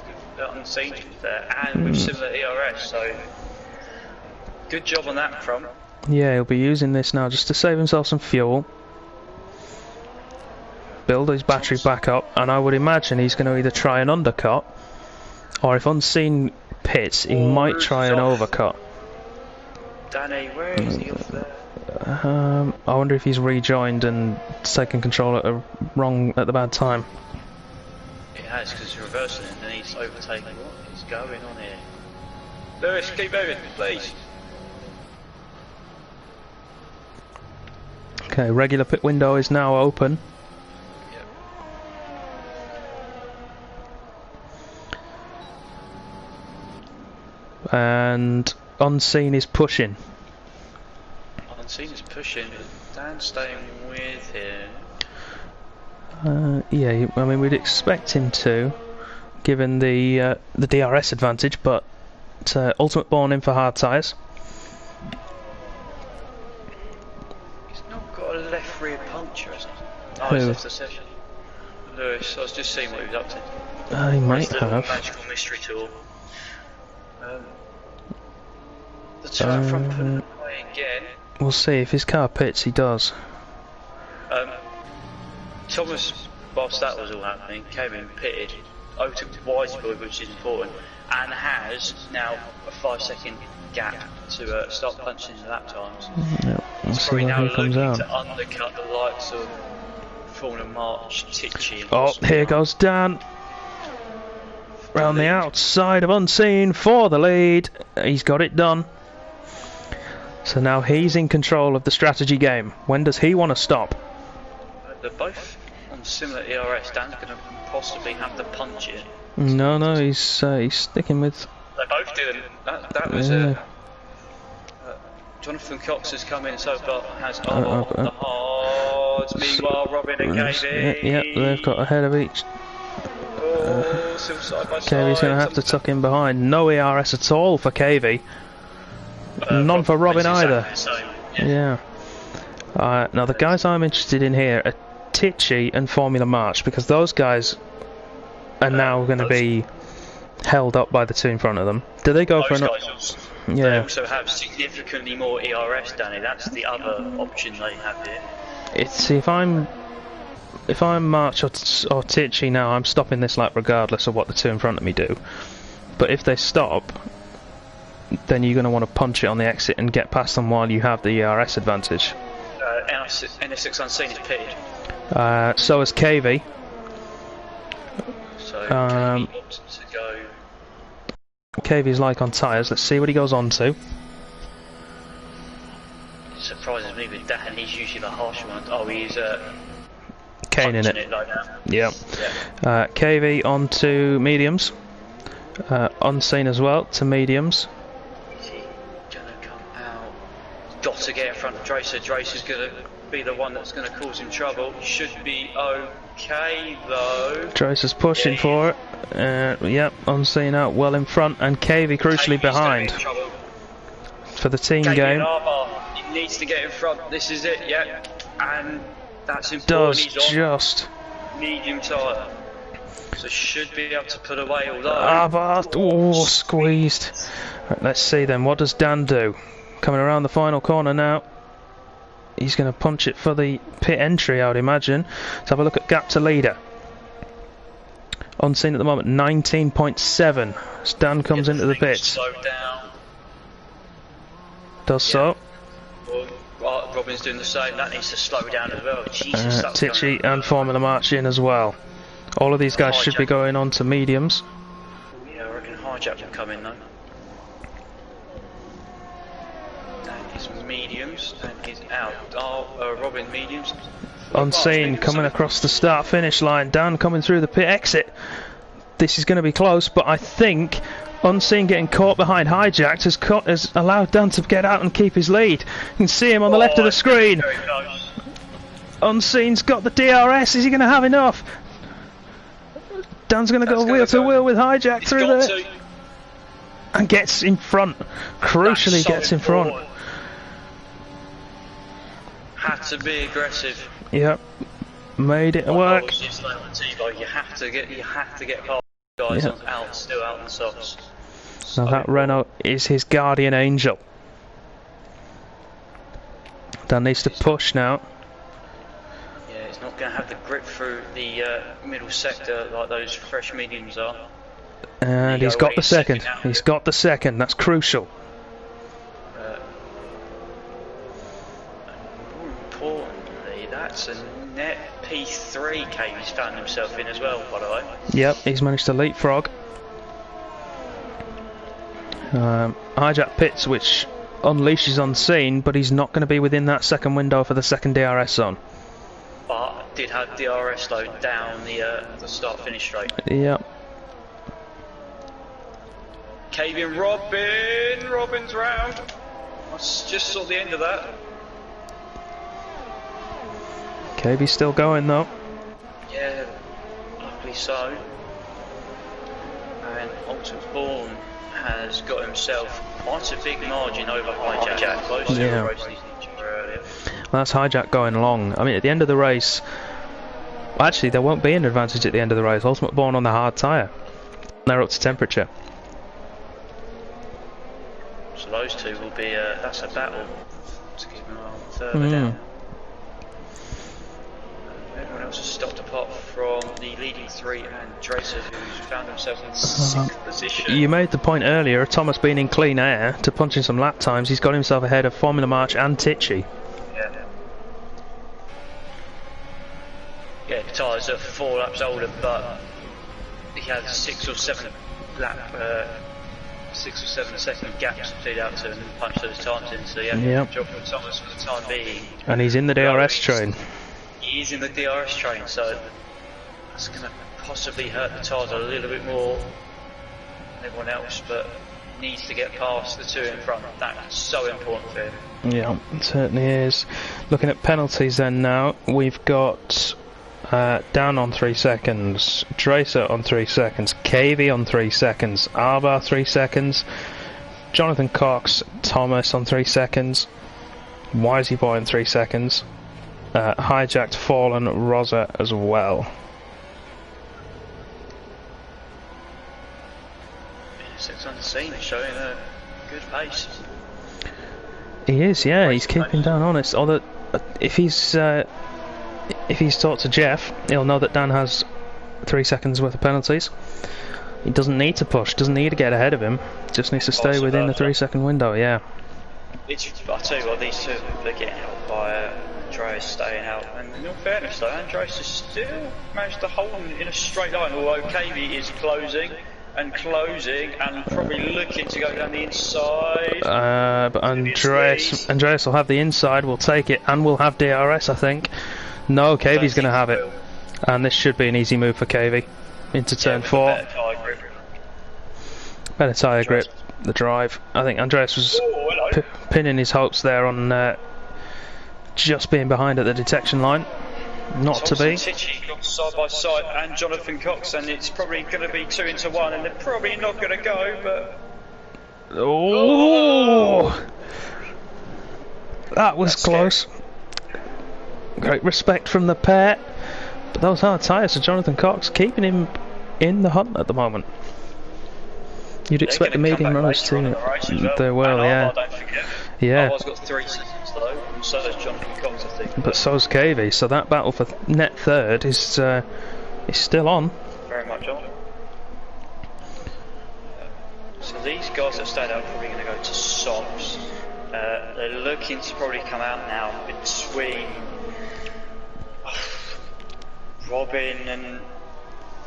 unseen there, and with similar ERS, so good job on that front. Yeah, he'll be using this now just to save himself some fuel. Build his battery back up, and I would imagine he's going to either try an undercut Or if Unseen pits, he might try an overcut. Danny, where is he off there? I wonder if he's rejoined and taken control at the bad time. It has, because he's reversing it and then he's overtaking. What is going on here? Lewis, keep moving, please. Okay, regular pit window is now open. Yep. And Unseen is pushing. Unseen is pushing, but Dan's staying with him. Yeah, I mean we'd expect him to, given the DRS advantage, but Ultimate Born in for hard tyres. He's not got a left rear puncture, has he? Oh, Who? he's left the session. Lewis, I was just seeing what he was up to. He might have. Magical mystery tour. The two out front putting it away again. We'll see if his car pits. He does. Thomas, whilst that was all happening, came in, pitted, opened widespread, which is important, and has now a 5-second gap to start punching the lap times. Yep. He's probably now looking to undercut the likes of Formula March, Tichy. Oh, here goes Dan. Round the outside of Unseen for the lead. He's got it done. So now he's in control of the strategy game. When does he want to stop? They're both on similar ERS. Dan's going to possibly have the punch in. No, he's sticking with. They both do. That was Jonathan Cox has come in so far. Has on the hards. Meanwhile, Robin and KV. Yeah, they've got ahead of each. Still side by side. KV's going to have to tuck in behind. No ERS at all for KV. None for Robin either. Yeah. Now the guys I'm interested in here are Tichy and Formula March, because those guys are now going to be held up by the two in front of them. Do they go for an? They also have significantly more ERS, Danny. That's the other option they have here. It's if I'm March or Tichy now, I'm stopping this lap regardless of what the two in front of me do. But if they stop, then you're going to want to punch it on the exit and get past them while you have the ERS advantage. NS6 Unseen is pitted. So is KV. So KV opts to go. KV's like on tyres. Let's see what he goes on to. It surprises me with Dan. He's usually the harsh one. Oh, he's caning it. Yep. KV on to mediums. Unseen as well to mediums. Is he gonna come out? Got to get in front of Dracer. Dracer's gonna be the one that's gonna cause him trouble. Should be okay though. Dracer's pushing for it. Yep, Unseen out well in front, and KV crucially behind. For the team game. He needs to get in front. This is it. Yep. And that's important. Does He's on just medium tyre. So should be able to put away, although... squeezed. Right, let's see then, what does Dan do? Coming around the final corner now. He's going to punch it for the pit entry, I would imagine. Let's have a look at gap to leader. Unseen at the moment, 19.7. As Dan comes into the pits. Slow down. Does so. Well, Robin's doing the same. That needs to slow down as well. Jesus, Tichy and Formula March in as well. All of these guys should be going on to mediums. Yeah, I reckon Hijack will come in though. Dan is mediums, Dan is out. Robin mediums. Unseen coming across the start finish line. Dan coming through the pit exit. This is going to be close, but I think Unseen getting caught behind Hijacked has allowed Dan to get out and keep his lead. You can see him on the left of the screen. Unseen's got the DRS. Is he going to have enough? Dan's going to go wheel to wheel with Hijack through there. And gets in front. Crucially gets in front. Had to be aggressive. Yep. Made it work. You have to get past guys still out on the softs. Now that Renault is his guardian angel. Dan needs to push now. Yeah, he's not going to have the grip through the middle sector like those fresh mediums are. And he's got the second. He's got the second. That's crucial. More importantly, that's a net P3 cave he's found himself in as well, by the way. Yep, he's managed to leapfrog. Hijack pits, which unleashes unseen, but he's not going to be within that second window for the second DRS zone. But did have DRS though down the start-finish straight. Yep. Caving Robin's round. I just saw the end of that. KB's still going though. Yeah, luckily so. And Ultimate Born has got himself quite a big margin over Hijack. Those two were racing each other earlier. Well, that's Hijack going long. I mean, at the end of the race, actually, there won't be an advantage at the end of the race. Ultimate Born on the hard tyre. They're up to temperature. So those two will be, that's a battle to keep them on further down. Everyone else has stopped apart from the leading three and Tracer, who's found himself in 6th position. You made the point earlier, Thomas being in clean air to punching some lap times, he's got himself ahead of Formula March and Tichy. Yeah, the tyres are 4 laps older, but he had 6 or 7 second gaps to feed out to and punch those times in, so yeah, good job for Thomas for the time being. And he's in the DRS train. He is in the DRS train, so that's going to possibly hurt the tyres a little bit more than everyone else, but needs to get past the two in front. That's so important for him. Yeah, it certainly is. Looking at penalties then now, we've got down on 3 seconds, Tracer on 3 seconds, KV on 3 seconds, Arbar 3 seconds, Jonathan Cox, Thomas on 3 seconds, Wisey Boy on 3 seconds, Hijacked, Fallen, Rosa as well. Six on the scene, showing a good pace. He is, yeah, he's keeping down honest. Although, if he's talked to Jeff, he'll know that Dan has 3 seconds worth of penalties. He doesn't need to push, doesn't need to get ahead of him, just needs to stay within the 3 second window, yeah. I'll tell you what, these two are getting out by Andreas staying out, and in all fairness though, Andreas has still managed to hold in a straight line, although KV is closing and probably looking to go down the inside. But Andreas will have the inside, we'll take it, and we'll have DRS I think. No, KV's going to have it. And this should be an easy move for KV into turn 4. Better tyre grip, the drive. I think Andreas was pinning his hopes there on just being behind at the detection line. Not to be. Tichy got side by side, and Jonathan Cox, and it's probably going to be 2 into 1, and they're probably not going to go, but. Oh! That was close. Great respect from the pair, but those hard tyres for Jonathan Cox, keeping him in the hunt at the moment. You'd expect the medium runners to. They will, yeah. Yeah. Arbar's got 3 seconds though, and so does Jonathan Cox, I think. But so's KV, so that battle for net third is still on. Very much on. So these guys that stayed out are probably going to go to Sops. They're looking to probably come out now between Robin and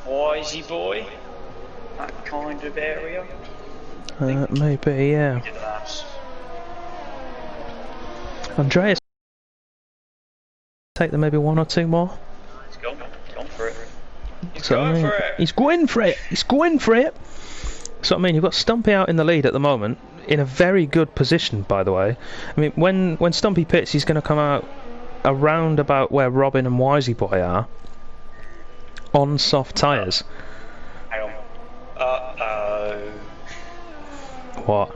Wisey Boy, that kind of area. Maybe, yeah. Andreas, take them maybe 1 or 2 more. He's gone for it. He's going for it. He's going for it. So I mean, you've got Stumpy out in the lead at the moment, in a very good position, by the way. I mean, when Stumpy pits, he's going to come out around about where Robin and Wisey Boy are, on soft tyres. Hang on. Uh-oh. What?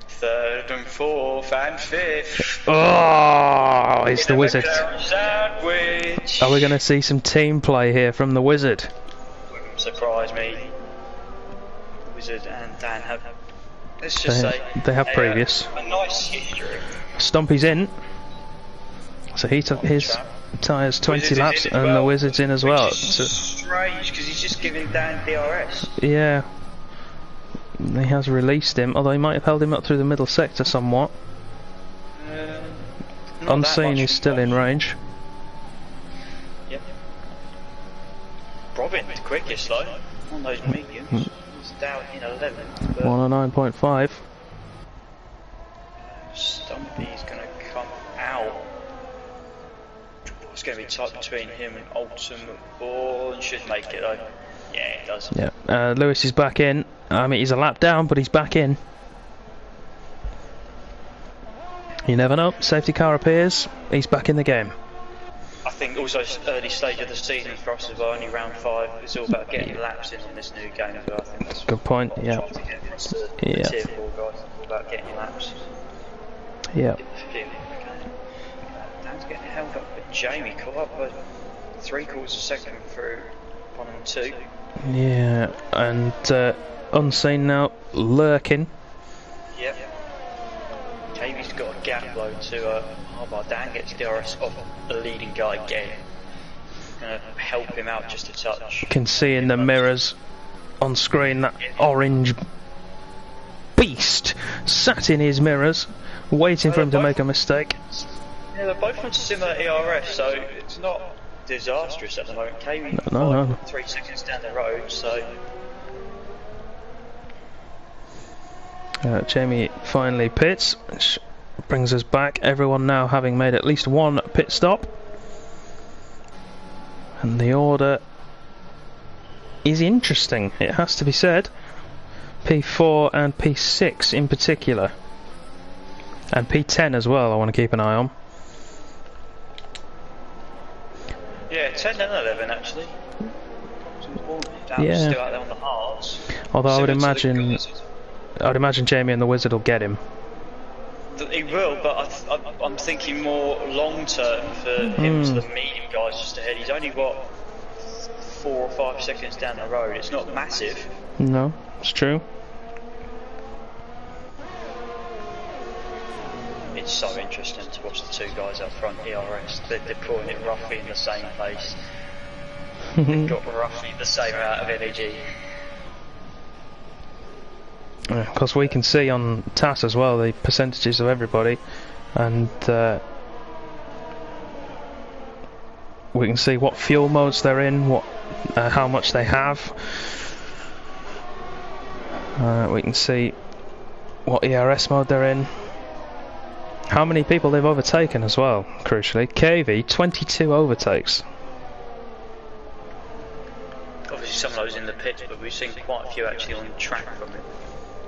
3rd and 4th and 5th. Oh, it's the Wizard. Sandwich. Are we going to see some team play here from the Wizard? Wouldn't surprise me. Wizard and Dan have, let's just say, they have previous. A nice history. Stumpy's in, so he took his tyres 20 Wizards laps, in as and well, the Wizard's in as well. Which is strange because he's just giving Dan DRS. Yeah. He has released him, although he might have held him up through the middle sector somewhat. Unseen is still in range. Yep. Robin, the quickest though, on those mediums. He's down in 11. 109.5. Stumpy's going to come out. It's going to be tight between him and Ultimate Ball, and should make it though. Yeah, it does. Yeah. Lewis is back in. I mean, he's a lap down, but he's back in. You never know. Safety car appears. He's back in the game. I think also early stage of the season for us as well, only round 5. It's all about getting laps in on this new game as well. I think that's good point. Yeah. To get across the tier 4 guys. It's all about getting laps. Yeah. Dan's getting held up, but Jamie caught up by 3/4 second through 1 and 2. Yeah, and Unseen now lurking. Yep. Jamie's got a gap load to Harbour. Dan gets DRS off the leading guy again. Gonna help him out just a touch. You can see in the mirrors on screen that orange beast sat in his mirrors, waiting for him to make a mistake. Yeah, they're both on similar ERS, so it's not disastrous at the moment. Jamie no. 3 seconds down the road, so. Jamie finally pits, which brings us back. Everyone now having made at least one pit stop. And the order is interesting, it has to be said. P4 and P6 in particular. And P10 as well, I want to keep an eye on. Yeah, 10 and 11 actually. Yeah. Still out there on the hards. Although I would imagine Jamie and the Wizard will get him. He will, but I'm thinking more long term for him to the medium guys just ahead. He's only got 4 or 5 seconds down the road. It's not massive. No, it's true. It's so interesting to watch the 2 guys up front, ERS. They're pulling it roughly in the same pace. They've got roughly the same amount of energy. Because we can see on TAS as well the percentages of everybody, and we can see what fuel modes they're in, what how much they have. We can see what ERS mode they're in, how many people they've overtaken as well, crucially. KV, 22 overtakes. Obviously some of those in the pits, but we've seen quite a few actually on track from it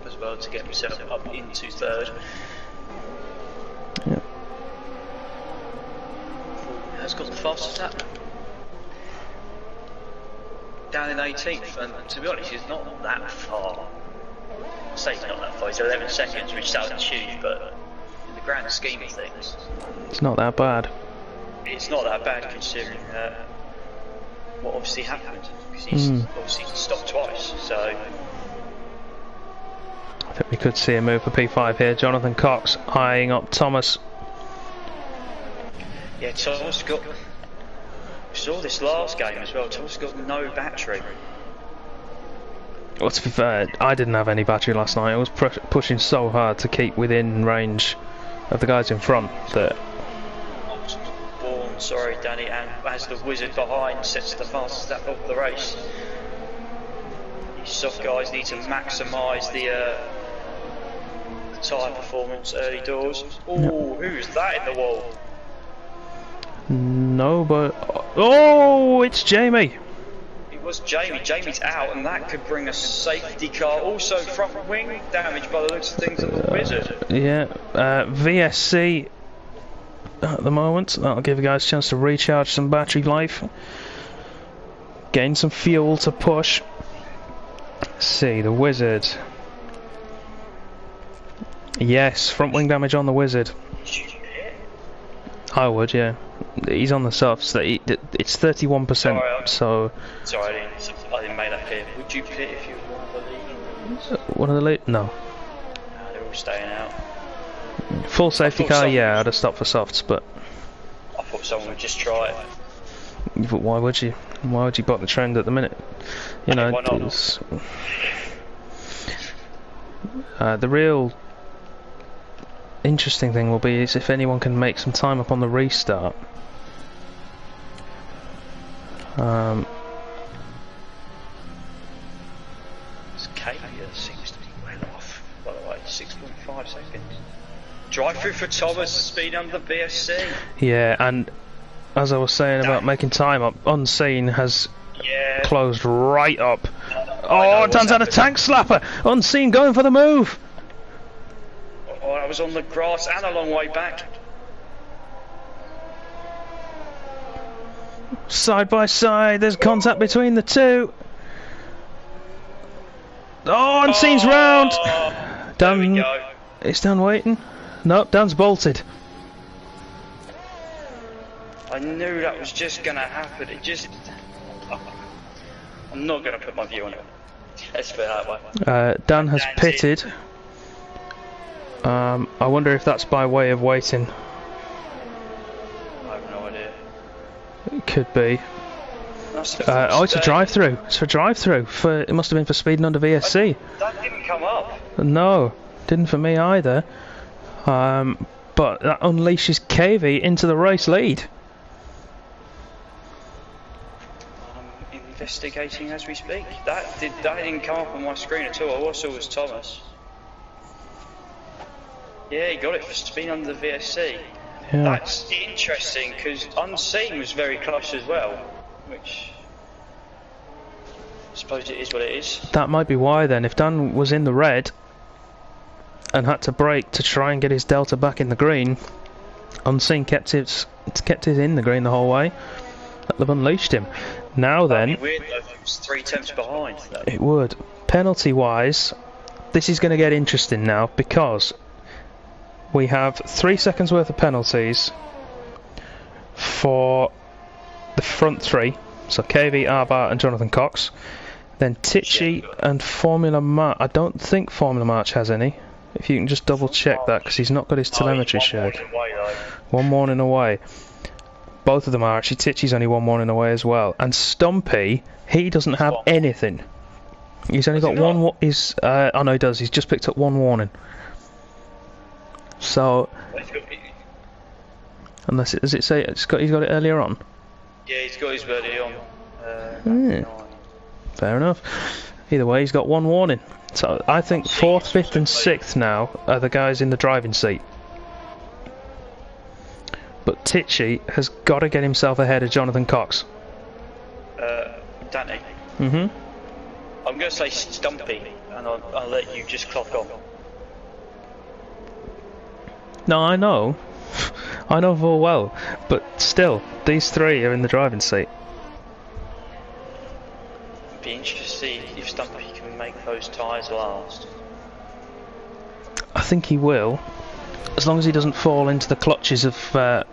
as well to get himself up into 3rd. Yep. Has got the fastest lap. Down in 18th, and to be honest, he's not that far. I say he's not that far, he's 11 seconds, which sounds huge, but in the grand scheme of things, it's not that bad. It's not that bad considering what obviously happened, because he's obviously stopped twice, so. I think we could see a move for P5 here. Jonathan Cox eyeing up Thomas. Yeah, Thomas got. We saw this last game as well. Thomas got no battery. Well, to be fair, I didn't have any battery last night. I was pushing so hard to keep within range of the guys in front that. Sorry, Danny, and as the Wizard behind sets the fastest lap of the race. These soft guys need to maximise the tyre performance early doors. Oh, who's that in the wall? No, but oh, it's Jamie. It was Jamie. Jamie's out, and that could bring a safety car. Also, front wing damage by the looks of things on the Wizard. Yeah, VSC. At the moment, that'll give you guys a chance to recharge some battery life, gain some fuel to push. Let's see, the Wizard. Yes, front wing damage on the Wizard. I would, yeah. He's on the softs. It's 31%. So. Sorry, I didn't make that clear. Would you pit if you were one of the lead? One of the lead? No. They're all staying out. Full safety car, yeah, I'd have stopped for softs, but. I thought someone would just try it. But why would you? Why would you buck the trend at the minute? You know, Why not? it's, the real interesting thing will be is if anyone can make some time up on the restart. Kavia seems to be well off, by the way, 6.5 seconds. Drive through for Thomas, speed under the VSC. Yeah, and as I was saying about making time up, Unseen has closed right up. Oh, Dan's had a tank slapper! Unseen going for the move! Oh, I was on the grass and a long way back. Side by side, there's contact between the two. Oh, Unseen's round! There we go. Is Dan waiting? No, Dan's bolted. I knew that was just going to happen. It just... I'm not going to put my view on it. Let's put it that way. Dan has pitted. I wonder if that's by way of waiting. I have no idea. It could be. Oh, it's a drive-through. It's a drive-through. It must have been for speeding under VSC. That didn't come up. No, didn't for me either. But that unleashes KV into the race lead. I'm investigating as we speak. That didn't come up on my screen at all. All I saw was Thomas. Yeah, he got it for speed under the VSC. Yeah. That's interesting because Unseen was very close as well, which I suppose it is what it is. That might be why then. If Dan was in the red and had to brake to try and get his delta back in the green, Unseen kept it in the green the whole way. That'd have unleashed him. Now then, that'd be weird though if it was 3 tenths behind. It would. Penalty wise, this is going to get interesting now because we have 3 seconds worth of penalties for the front three. So KV, Arbar and Jonathan Cox. Then Tichy and Formula March. I don't think Formula March has any. If you can just double check that because he's not got his telemetry shared. One warning away. Both of them are actually. Tichy's only one warning away as well. And Stumpy, he doesn't have anything. He's only got one. Oh no, he does. He's just picked up one warning. So, unless does it say he's got it earlier on? Yeah, he's got his early on. Fair enough. Either way, he's got one warning. So I think 4th, 5th, and 6th now are the guys in the driving seat. But Tichy has got to get himself ahead of Jonathan Cox. Danny. I'm going to say Stumpy, and I'll let you just clock on. No, I know. I know full well. But still, these three are in the driving seat. It'd be interesting to see if Stumpy can make those tyres last. I think he will. As long as he doesn't fall into the clutches of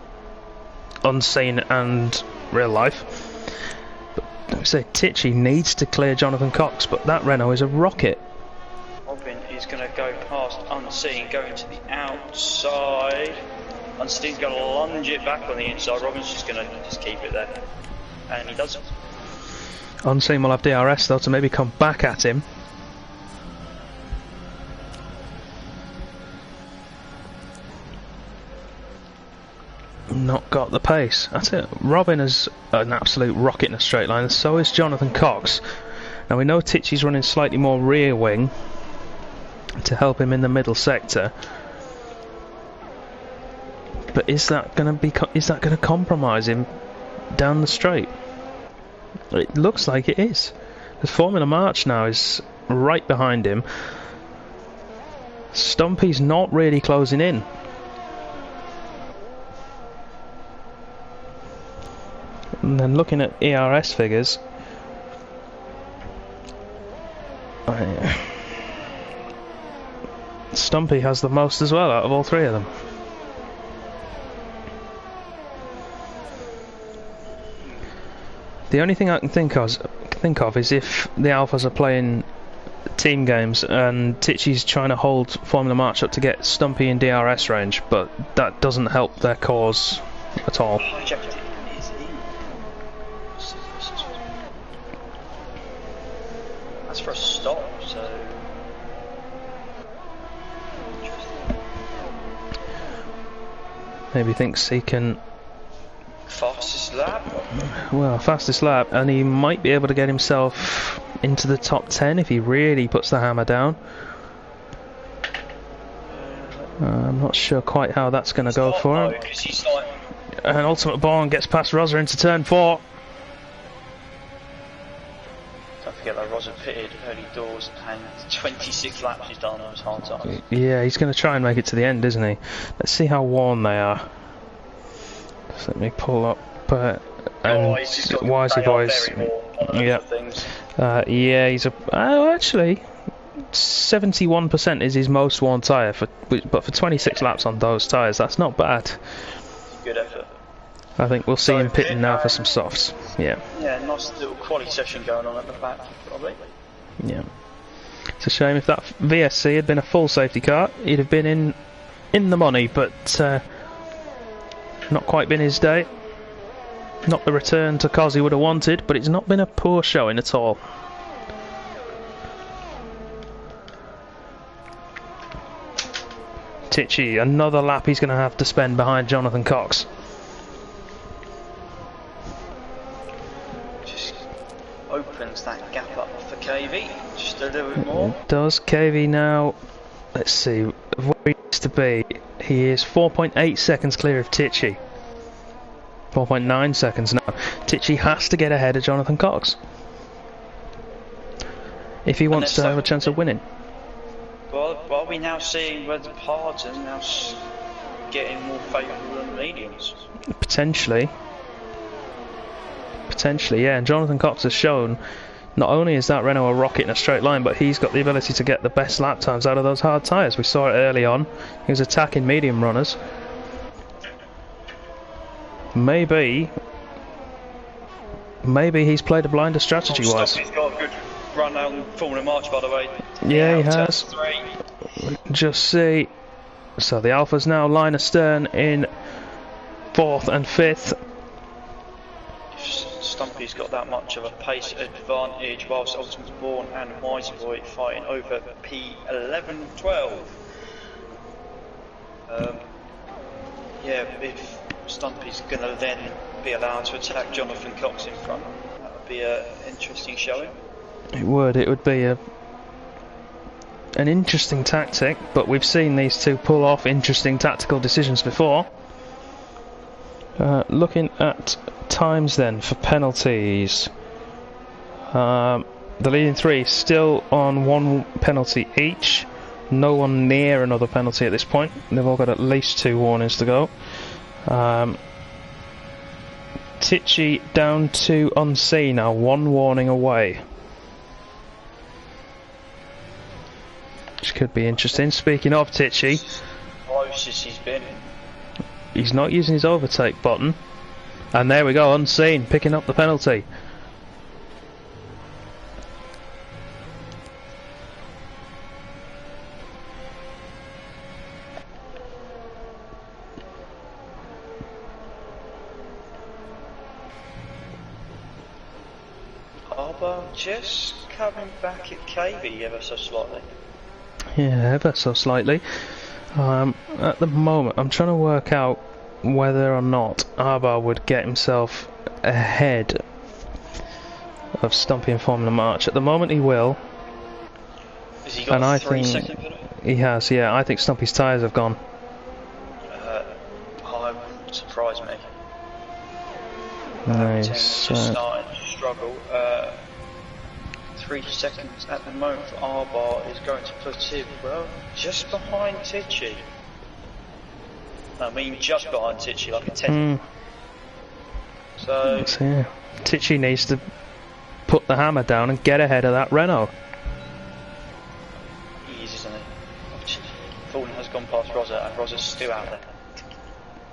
Unseen and Real Life. But like I say, Tichy needs to clear Jonathan Cox, but that Renault is a rocket. Robin is going to go past Unseen, going to the outside. Unseen's going to lunge it back on the inside. Robin's just going to keep it there. And he does. Unseen will have DRS though to maybe come back at him. Not got the pace. That's it. Robin is an absolute rocket in a straight line, and so is Jonathan Cox. Now we know Tichy's running slightly more rear wing to help him in the middle sector. But is that going to compromise him down the straight? It looks like it is. The Formula March now is right behind him. Stumpy's not really closing in. And then looking at ERS figures, Stumpy has the most as well out of all three of them. The only thing I can think of is if the Alphas are playing team games and Tichy's trying to hold Formula March up to get Stumpy in DRS range, but that doesn't help their cause at all. Hijacked it is in. That's for a stop, so. Interesting. Maybe thinks he can. Fastest lap? Well, fastest lap, and he might be able to get himself into the top 10 if he really puts the hammer down. I'm not sure quite how that's going to go for him. And Ultimate Born gets past Rosa into turn 4. Don't forget that Rosa pitted early doors and 26 laps he's done on his hard time. Yeah, he's going to try and make it to the end, isn't he? Let's see how worn they are. Just let me pull up. Wisey Boys. Yeah. Yeah, he's a. Oh, actually. 71% is his most worn tyre, but for 26 laps on those tyres, that's not bad. Good effort. I think we'll see him pitting now for some softs. Yeah. Yeah, nice little quality session going on at the back, probably. Yeah. It's a shame if that VSC had been a full safety car, he'd have been in the money, but not quite been his day. Not the return to cause he would have wanted, but it's not been a poor showing at all. Tichy, another lap he's going to have to spend behind Jonathan Cox. Just opens that gap up for KV, just a little bit more. Does KV now, let's see, where he needs to be. He is 4.8 seconds clear of Tichy. 4.9 seconds now. Tichy has to get ahead of Jonathan Cox if he wants to have a chance of winning. Well, are we now seeing where the parts are now getting more favourable than the mediums? Potentially. Potentially, yeah. And Jonathan Cox has shown not only is that Renault a rocket in a straight line, but he's got the ability to get the best lap times out of those hard tyres. We saw it early on. He was attacking medium runners. Maybe he's played a blinder strategy-wise. He's got a good run out and Formula March, by the way. Yeah, he has. Just see. So the Alpha's now line astern in 4th and 5th. Stumpy's got that much of a pace advantage, whilst Ultimate Born and Wisey Boy fighting over P11 12. Yeah, if Stumpy's going to then be allowed to attack Jonathan Cox in front, that would be an interesting showing. It would be an interesting tactic, but we've seen these two pull off interesting tactical decisions before. Looking at times then for penalties. The leading three still on one penalty each. No one near another penalty at this point. They've all got at least 2 warnings to go. Tichy down to unseen now, 1 warning away. Which could be interesting. Speaking of Tichy, Closest he's been. He's not using his overtake button. And there we go, unseen, picking up the penalty. Harbour just coming back at KV ever so slightly. Yeah, ever so slightly. At the moment, I'm trying to work out whether or not Arbar would get himself ahead of Stumpy in Formula March. At the moment, he will. Has he got and I 3 think second penalty? He has, yeah. I think Stumpy's tyres have gone. Wouldn't surprise me. Nice. Just starting to struggle. 3 seconds at the moment for Arbar is going to put him, well, just behind Tichy. I mean, just behind Tichy, like a 10. So, yeah. Tichy needs to put the hammer down and get ahead of that Renault. he is, isn't he? Thornton has gone past Rosa, and Rosa's still out there.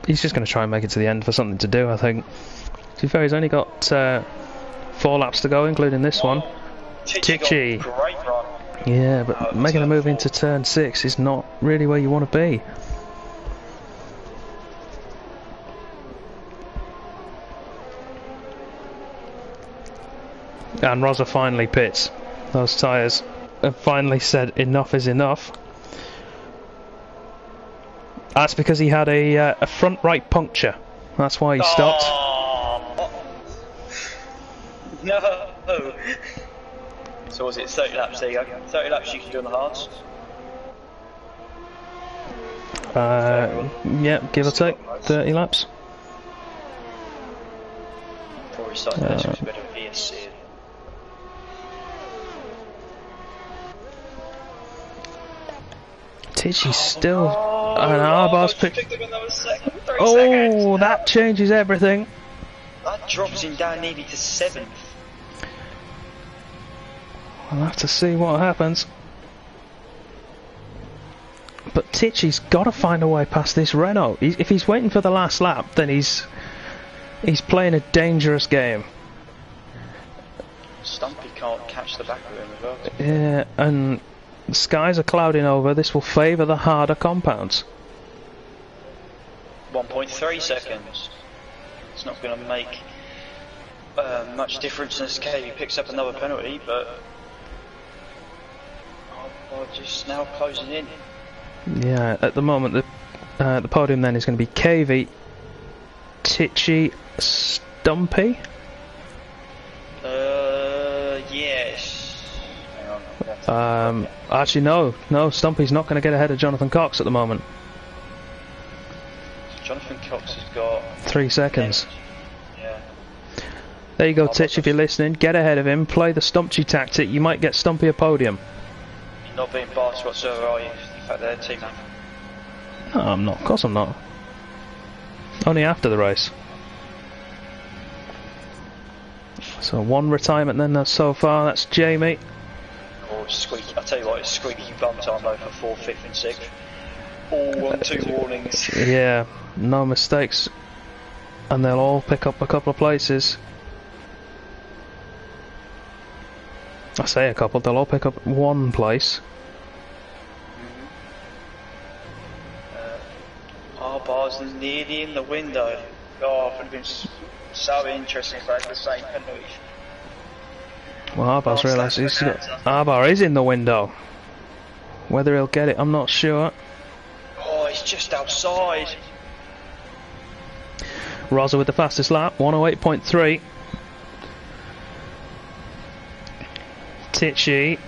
He's just going to try and make it to the end for something to do, I think. To be fair, he's only got 4 laps to go, including this one. Tichy. Great run. Yeah, but making a move into turn 6 is not really where you want to be. And Rosa finally pits. Those tyres have finally said enough is enough. That's because he had a front right puncture. That's why he stopped. Oh, no! So was it 30 laps? There you go. 30 laps you can do on the hards. Yeah, give or take 30 laps. Probably starting to a bit of VSC. Tichy's still... and Arbar's picked... Oh, oh, that changes everything. That drops him down nearly to 7th. We'll have to see what happens. But Tichy's got to find a way past this Renault. If he's waiting for the last lap, then he's playing a dangerous game. Stumpy can't catch the back of him as well. Yeah, and the skies are clouding over. This will favour the harder compounds. 1.3 seconds. It's not going to make much difference as KV picks up another penalty, but just now closing in. Yeah, at the moment the podium then is going to be KV, Tichy, Stumpy. Yes. Hang on. Actually no, Stumpy's not going to get ahead of Jonathan Cox at the moment. Jonathan Cox has got 3 seconds. Yeah. There you go, Titch, if you're listening, get ahead of him, play the Stumpy tactic, you might get Stumpy a podium. You're not being biased whatsoever, are you? In fact, they're a team man. No, I'm not, of course I'm not. Only after the race. So 1 retirement then so far, that's Jamie. Oh, squeaky. I'll tell you what, it's squeaky bum time though for 4th, 5th and 6th. All on 2 warnings. Yeah, no mistakes. And they'll all pick up a couple of places. I say a couple, they'll all pick up 1 place. Arbar's nearly in the window. Oh, it would have been so interesting if they had the same penalty. Well, Arbar's realised Arbar is in the window. Whether he'll get it, I'm not sure. Oh, he's just outside. Rosa with the fastest lap, 108.3. Tichy.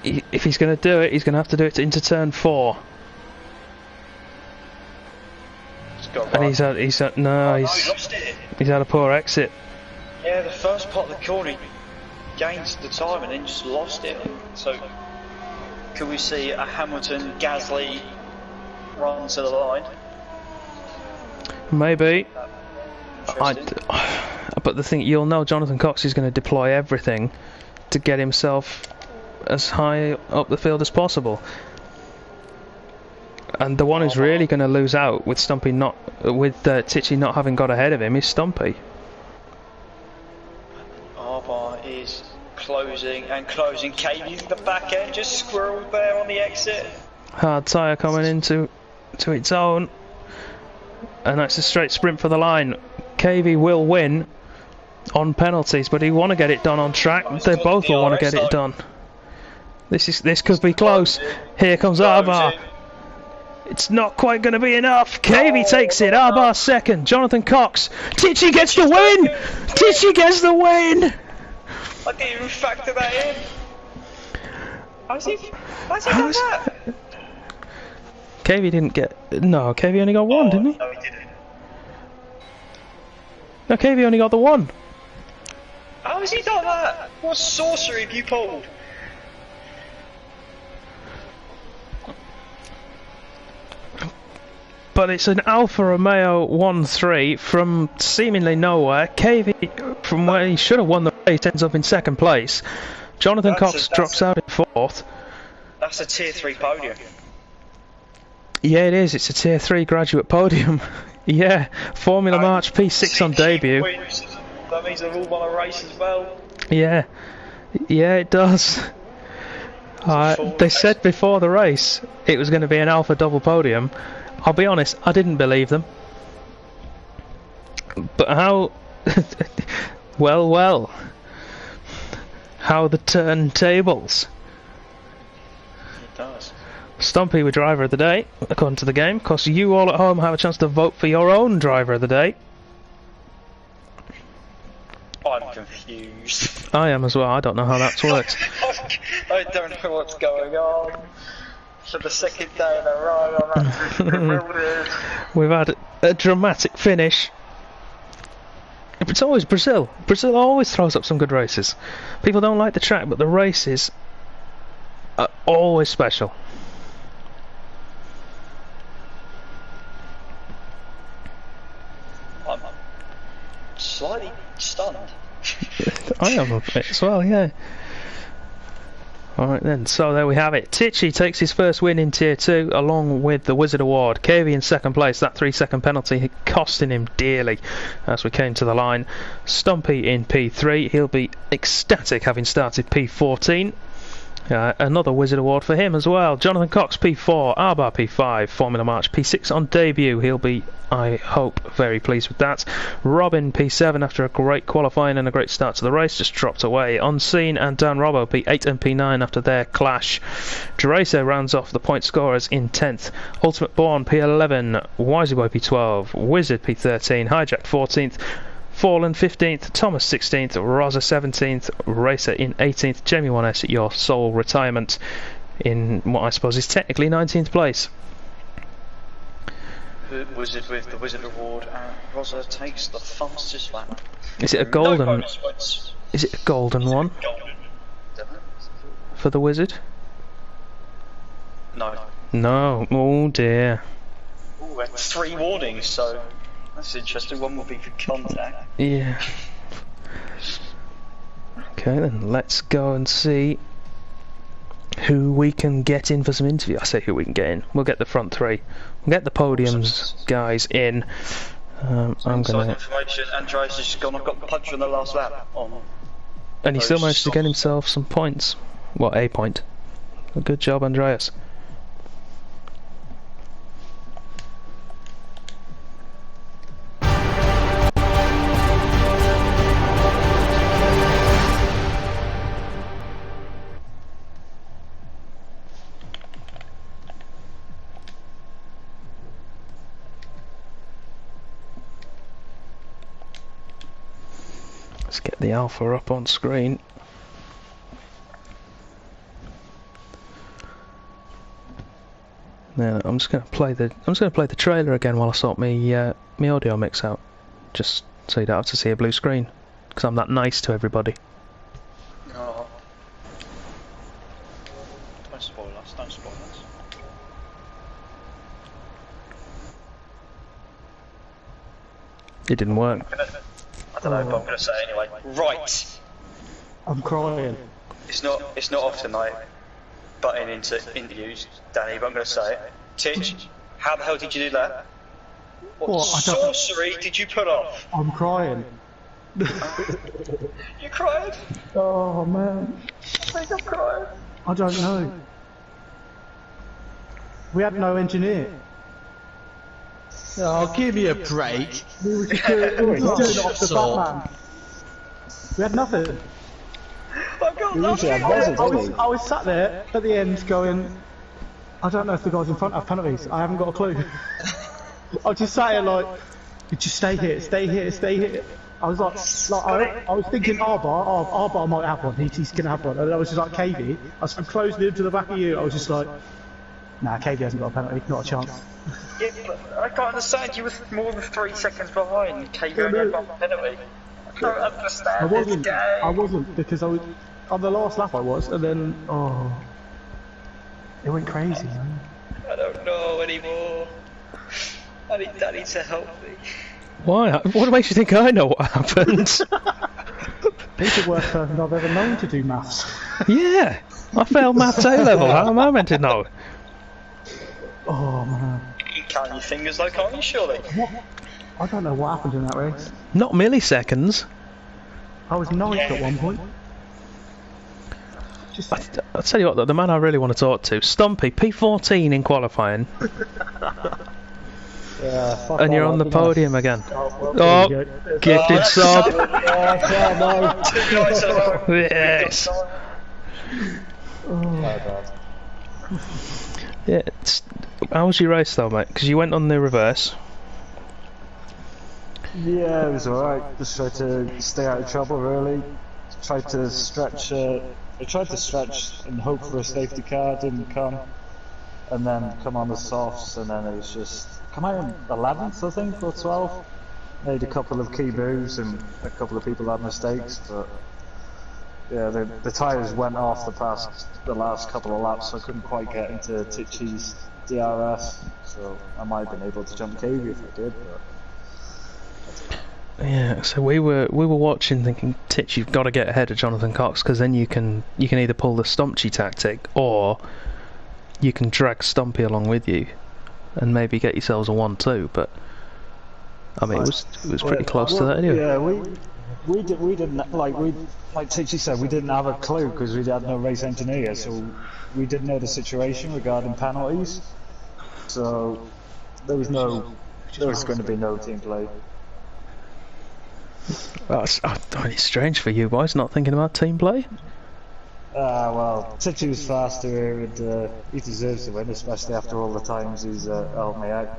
If he's going to do it, he's going to have to do it into turn 4. And he's had he's had a poor exit. Yeah, the first part of the corner he gained the time and then just lost it. So could we see a Hamilton Gasly run to the line? Maybe. But the thing, you'll know Jonathan Cox is going to deploy everything to get himself as high up the field as possible. And the one who's really going to lose out with Stumpy Tichy not having got ahead of him is Stumpy. Arbar is closing and closing. KV's the back end, just squirreled there on the exit. Hard tyre coming into its own, and that's a straight sprint for the line. KV will win on penalties, but he want to get it done on track. They both will want to get it done. This could be close. Here comes Arbar. It's not quite going to be enough. KV takes it. Arbar second. Jonathan Cox. Tichy gets the win. Tichy gets the win. I didn't even factor that in. How's he done that? KV didn't get... No, KV only got 1, didn't he? No, he didn't. No, KV only got the 1. How has he done that? What sorcery have you pulled? But it's an Alfa Romeo 1-3 from seemingly nowhere. KV, from where he should have won the race, ends up in 2nd place. Jonathan Cox drops out in 4th. That's a tier 3 podium. Yeah, it is. It's a tier 3 graduate podium. Yeah, Formula March P6 on debut. Wins. That means they've all won a race as well. Yeah, it does. They said before the race it was going to be an Alpha double podium. I'll be honest, I didn't believe them. But how... well... How the turntables? It does. Stumpy with driver of the day, according to the game. Of course, you all at home have a chance to vote for your own driver of the day. I'm confused. I am as well, I don't know how that's worked. I don't know what's going on. For the second day in a row, I'm absolutely bewildered. We've had a dramatic finish. It's always Brazil. Brazil always throws up some good races. People don't like the track, but the races are always special. I'm slightly stunned. I am a bit as well, yeah. Alright then, so there we have it. Tichy takes his first win in Tier 2 along with the Wizard Award. KV in second place, that 3-second penalty costing him dearly as we came to the line. Stumpy in P3, he'll be ecstatic having started P14. Another Wizard Award for him as well. Jonathan Cox P4, Arbar P5, Formula March P6 on debut. He'll be, I hope, very pleased with that. Robin P7 after a great qualifying and a great start to the race, just dropped away. Unseen and Dan Robbo P8 and P9 after their clash. Deracer rounds off the point scorers in 10th. Ultimate Born P11, Wiseyboy P12, Wizard P13, Hijack 14th. Fallen 15th, Thomas 16th, Rosa 17th, Racer in 18th, Jamie 1S your sole retirement in what I suppose is technically 19th place. The Wizard with the Wizard Award, and Rosa takes the fastest lap. Is it a golden? No bonus points. Is it a golden one Golden. for the Wizard? No. No. Oh dear. Ooh, 3 warnings, so that's interesting. One will be for contact. Yeah. Okay then, let's go and see who we can get in for some interview. I say who we can get in. We'll get the front 3. We'll get the podiums guys in. I'm gonna. Information. Andreas has just gone. I've got the punch from the last lap on. And he still managed to get himself some points. Well, a point. Good job, Andreas. Let's get the alpha up on screen. Now I'm just going to play the trailer again while I sort me audio mix out, just so you don't have to see a blue screen, because I'm that nice to everybody. Oh. Don't spoil us. Don't spoil us. It didn't work. I don't know, but I'm going to say it anyway. Right. I'm crying. It's not off tonight. Butting into interviews, Danny, but I'm going to say it. Titch, how the hell did you do that? What sorcery did you put off? I'm crying. You cried? Oh man. I think I'm crying. I don't know. We had no engineer. Oh, give me a break. We were just doing it off the Batman. We had nothing. I've got nothing. I was sat there at the end going, I don't know if the guys in front have penalties. I haven't got a clue. I just sat here like, just stay here, stay here, stay here. I was like I was thinking Arbar might have one. He's gonna have one. And I was just like KV. I was closing him to the back of you. I was just like, nah, KV hasn't got a penalty. Not a chance. Yeah, but I can't understand. You were more than 3 seconds behind. KV only got a penalty. I don't understand this game. I wasn't because I was on the last lap. I was, and then it went crazy. Man. I don't know anymore. I need Danny to help me. Why? What makes you think I know what happened? He's the worst person I've ever known to do maths. Yeah, I failed maths A level. How am I meant to know? Oh man. You can count your fingers though, can't you? Surely. What? I don't know what happened in that race. Not milliseconds. I was ninth at one point. Just I'll tell you what, though, the man I really want to talk to, Stumpy, P14 in qualifying. Yeah, fuck And all you're on that, the didn't I? podium again. Oh, Oh, gifted sub. no. Yes. Yeah. How was your race though, mate? Because you went on the reverse. Yeah, it was alright. Just tried to stay out of trouble, really. Tried to stretch. I tried to stretch and hope for a safety car. Didn't come, and then come on the softs, and then it was just come out in 11th, I think, or 12th. Made a couple of key moves, and a couple of people had mistakes, but yeah, the tyres went off the last couple of laps, so I couldn't quite get into Tichy's DRS. So I might have been able to jump KV if I did, but. Yeah, so we were watching, thinking, Titch, you've got to get ahead of Jonathan Cox, because then you can either pull the Stompy tactic, or you can drag Stompy along with you, and maybe get yourselves a 1-2. But I mean, it was pretty close to that anyway. Yeah, we didn't like Titchy said, we didn't have a clue because we had no race engineer, so we didn't know the situation regarding penalties. So there was going to be no team play. Well, it's strange for you boys not thinking about team play. Well, Titchy was faster and he deserves to win, especially after all the times he's helped me out.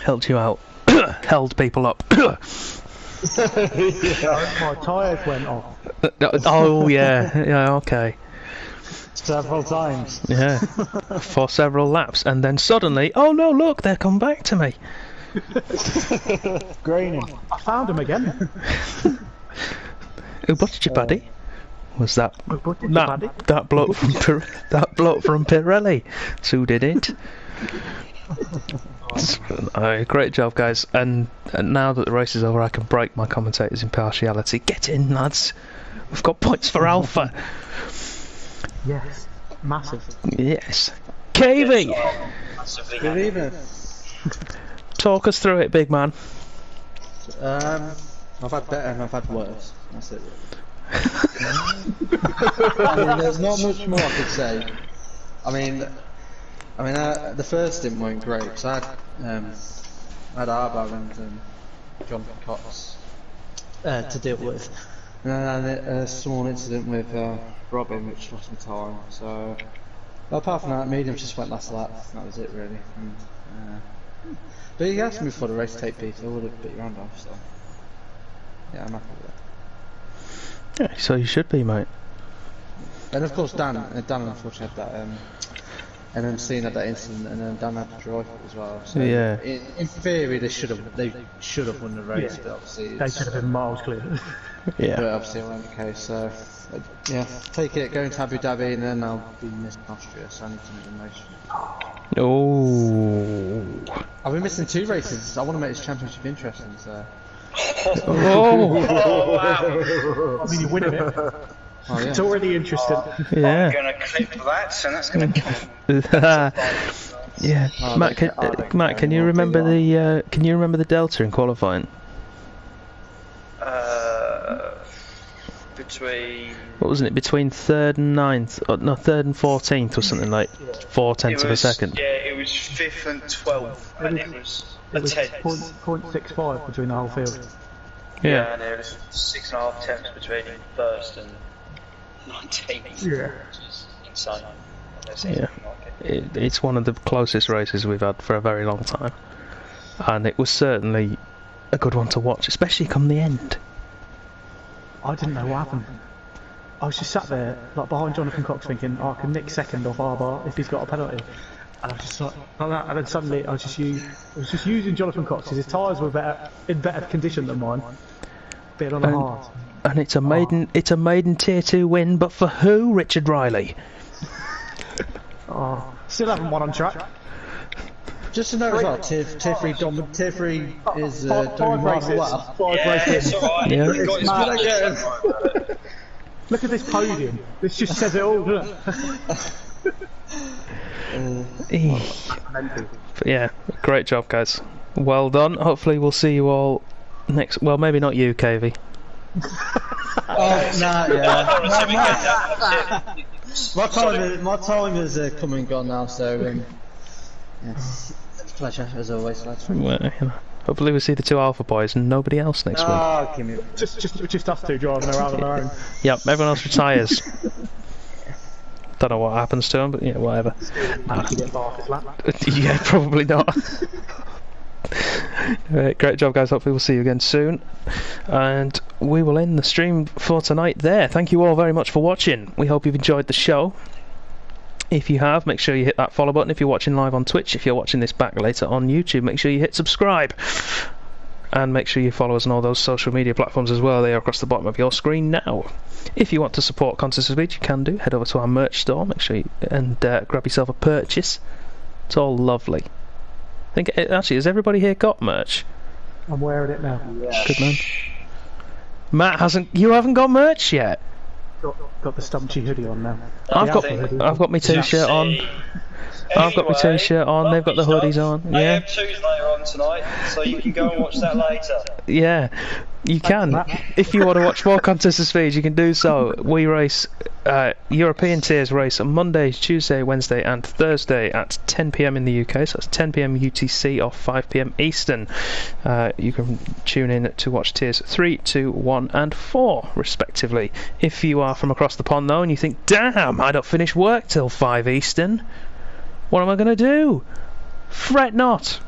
Helped you out. Held people up. My tyres went off. Oh yeah, okay. Several times. Yeah, for several laps, and then suddenly, oh no, look, they're come back to me. Graining. I found him again. Who butted your buddy? Was that buddy? that bloke from Pirelli? So did it. Great job, guys. And now that the race is over, I can break my commentator's impartiality. Get in, lads. We've got points for Alpha. Yes, massive. Yes. KV! Good evening. Talk us through it, big man. I've had better and I've had worse. That's it. I mean, there's not much more I could say. I mean, the first stint went great because I had Arbar and Jonathan Cox To deal with. and then I had a small incident with Robin, which lost me time. So, apart from that, medium just went last lap. That was it, really. But he asked me for the race to take P, so I would have bit your hand off. So, yeah, I'm happy with that. Yeah, so you should be, mate. And of course, Dan unfortunately had that. And then Cena had that incident, and then Dan had to drive it as well. So Yeah. In theory, they should have won the race, but obviously They should have been miles clear. Yeah. But obviously it wasn't the case. So yeah, take it, go into Abu Dhabi, and then I'll be missing Austria. So I need to make the most. Oh. I've been missing 2 races. I want to make this championship interesting. So Oh. Wow. I mean, you're winning it. oh, yeah. It's already interesting. I'm Yeah. gonna clip that, and that's gonna come. Yeah. Oh, Matt, can you remember the delta in qualifying? Between. What wasn't it, between 3rd and 9th? Or, no, 3rd and 14th or something, like 4/10 of a second. Yeah, it was 5th and 12th, and it was a It was 10th. 0.65 between the whole field. Yeah. And there was 6.5 tenths between 1st and 19th. Yeah. Which is insane. There's Yeah. anything like it. It's one of the closest races we've had for a very long time. And it was certainly a good one to watch, especially come the end. I didn't know what happened. I was just sat there, like behind Jonathan Cox, thinking, I can nick second off Arbar if he's got a penalty. And I was just like that, and then suddenly I was just using Jonathan Cox because his tyres were in better condition than mine. Bit on the hard. And it's a maiden tier 2 win, but for who? Richard Riley. Oh, still haven't won on track. Just to note as well, tier 3 is Five doing rather races. well. 5 Yeah, races. it's alright. Yeah. He got his Mad money. again. Don't worry about it. Look at this podium. This just says it all, doesn't it? But yeah, great job, guys. Well done. Hopefully we'll see you all next. Well, maybe not you, KV. Oh, nah, yeah. My time is come and gone now, so yeah. Pleasure, as always, lads. Well, you know, hopefully we'll see the two Alpha boys and nobody else next week. Oh, give me. Just us two driving around on our own. Yep, everyone else retires. Don't know what happens to them, but yeah, whatever. Managed to get Barker's lap. Yeah, probably not. Great job, guys. Hopefully we'll see you again soon. And we will end the stream for tonight there. Thank you all very much for watching. We hope you've enjoyed the show. If you have, make sure you hit that follow button if you're watching live on Twitch. If you're watching this back later on YouTube, make sure you hit subscribe. And make sure you follow us on all those social media platforms as well. They are across the bottom of your screen now. If you want to support Contest of Speech, you can do. Head over to our merch store. Make sure you grab yourself a purchase. It's all lovely. I think actually, has everybody here got merch? I'm wearing it now. Yeah. Good man. Matt hasn't. You haven't got merch yet. Got the Stumpy hoodie on now. I've got my t-shirt on. I've got my t-shirt on. They've got the hoodies on. Yeah. AM2's later on tonight, so you can go and watch that later. Yeah, you can. If you want to watch more Contest of Speed, you can do so. We race European tiers race on Monday, Tuesday, Wednesday and Thursday at 10 PM in the UK, so that's 10 PM UTC or 5 PM Eastern. You can tune in to watch tiers 3, 2, 1 and 4 respectively. If you are from across the pond though and you think, damn, I don't finish work till 5 Eastern, what am I going to do? Fret not.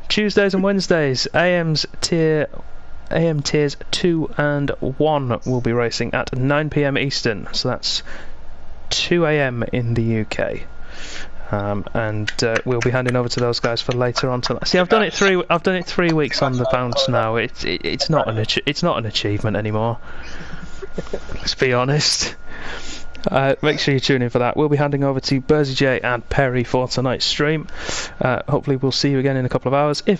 Tuesdays and Wednesdays, AM tiers 2 and 1 will be racing at 9 PM Eastern, so that's 2 AM in the UK. And we'll be handing over to those guys for later on tonight. See, I've done it 3 weeks on the bounce now. It's not an achievement anymore. Let's be honest. Make sure you tune in for that. We'll be handing over to Burzy J and Perry for tonight's stream. Hopefully we'll see you again in a couple of hours. If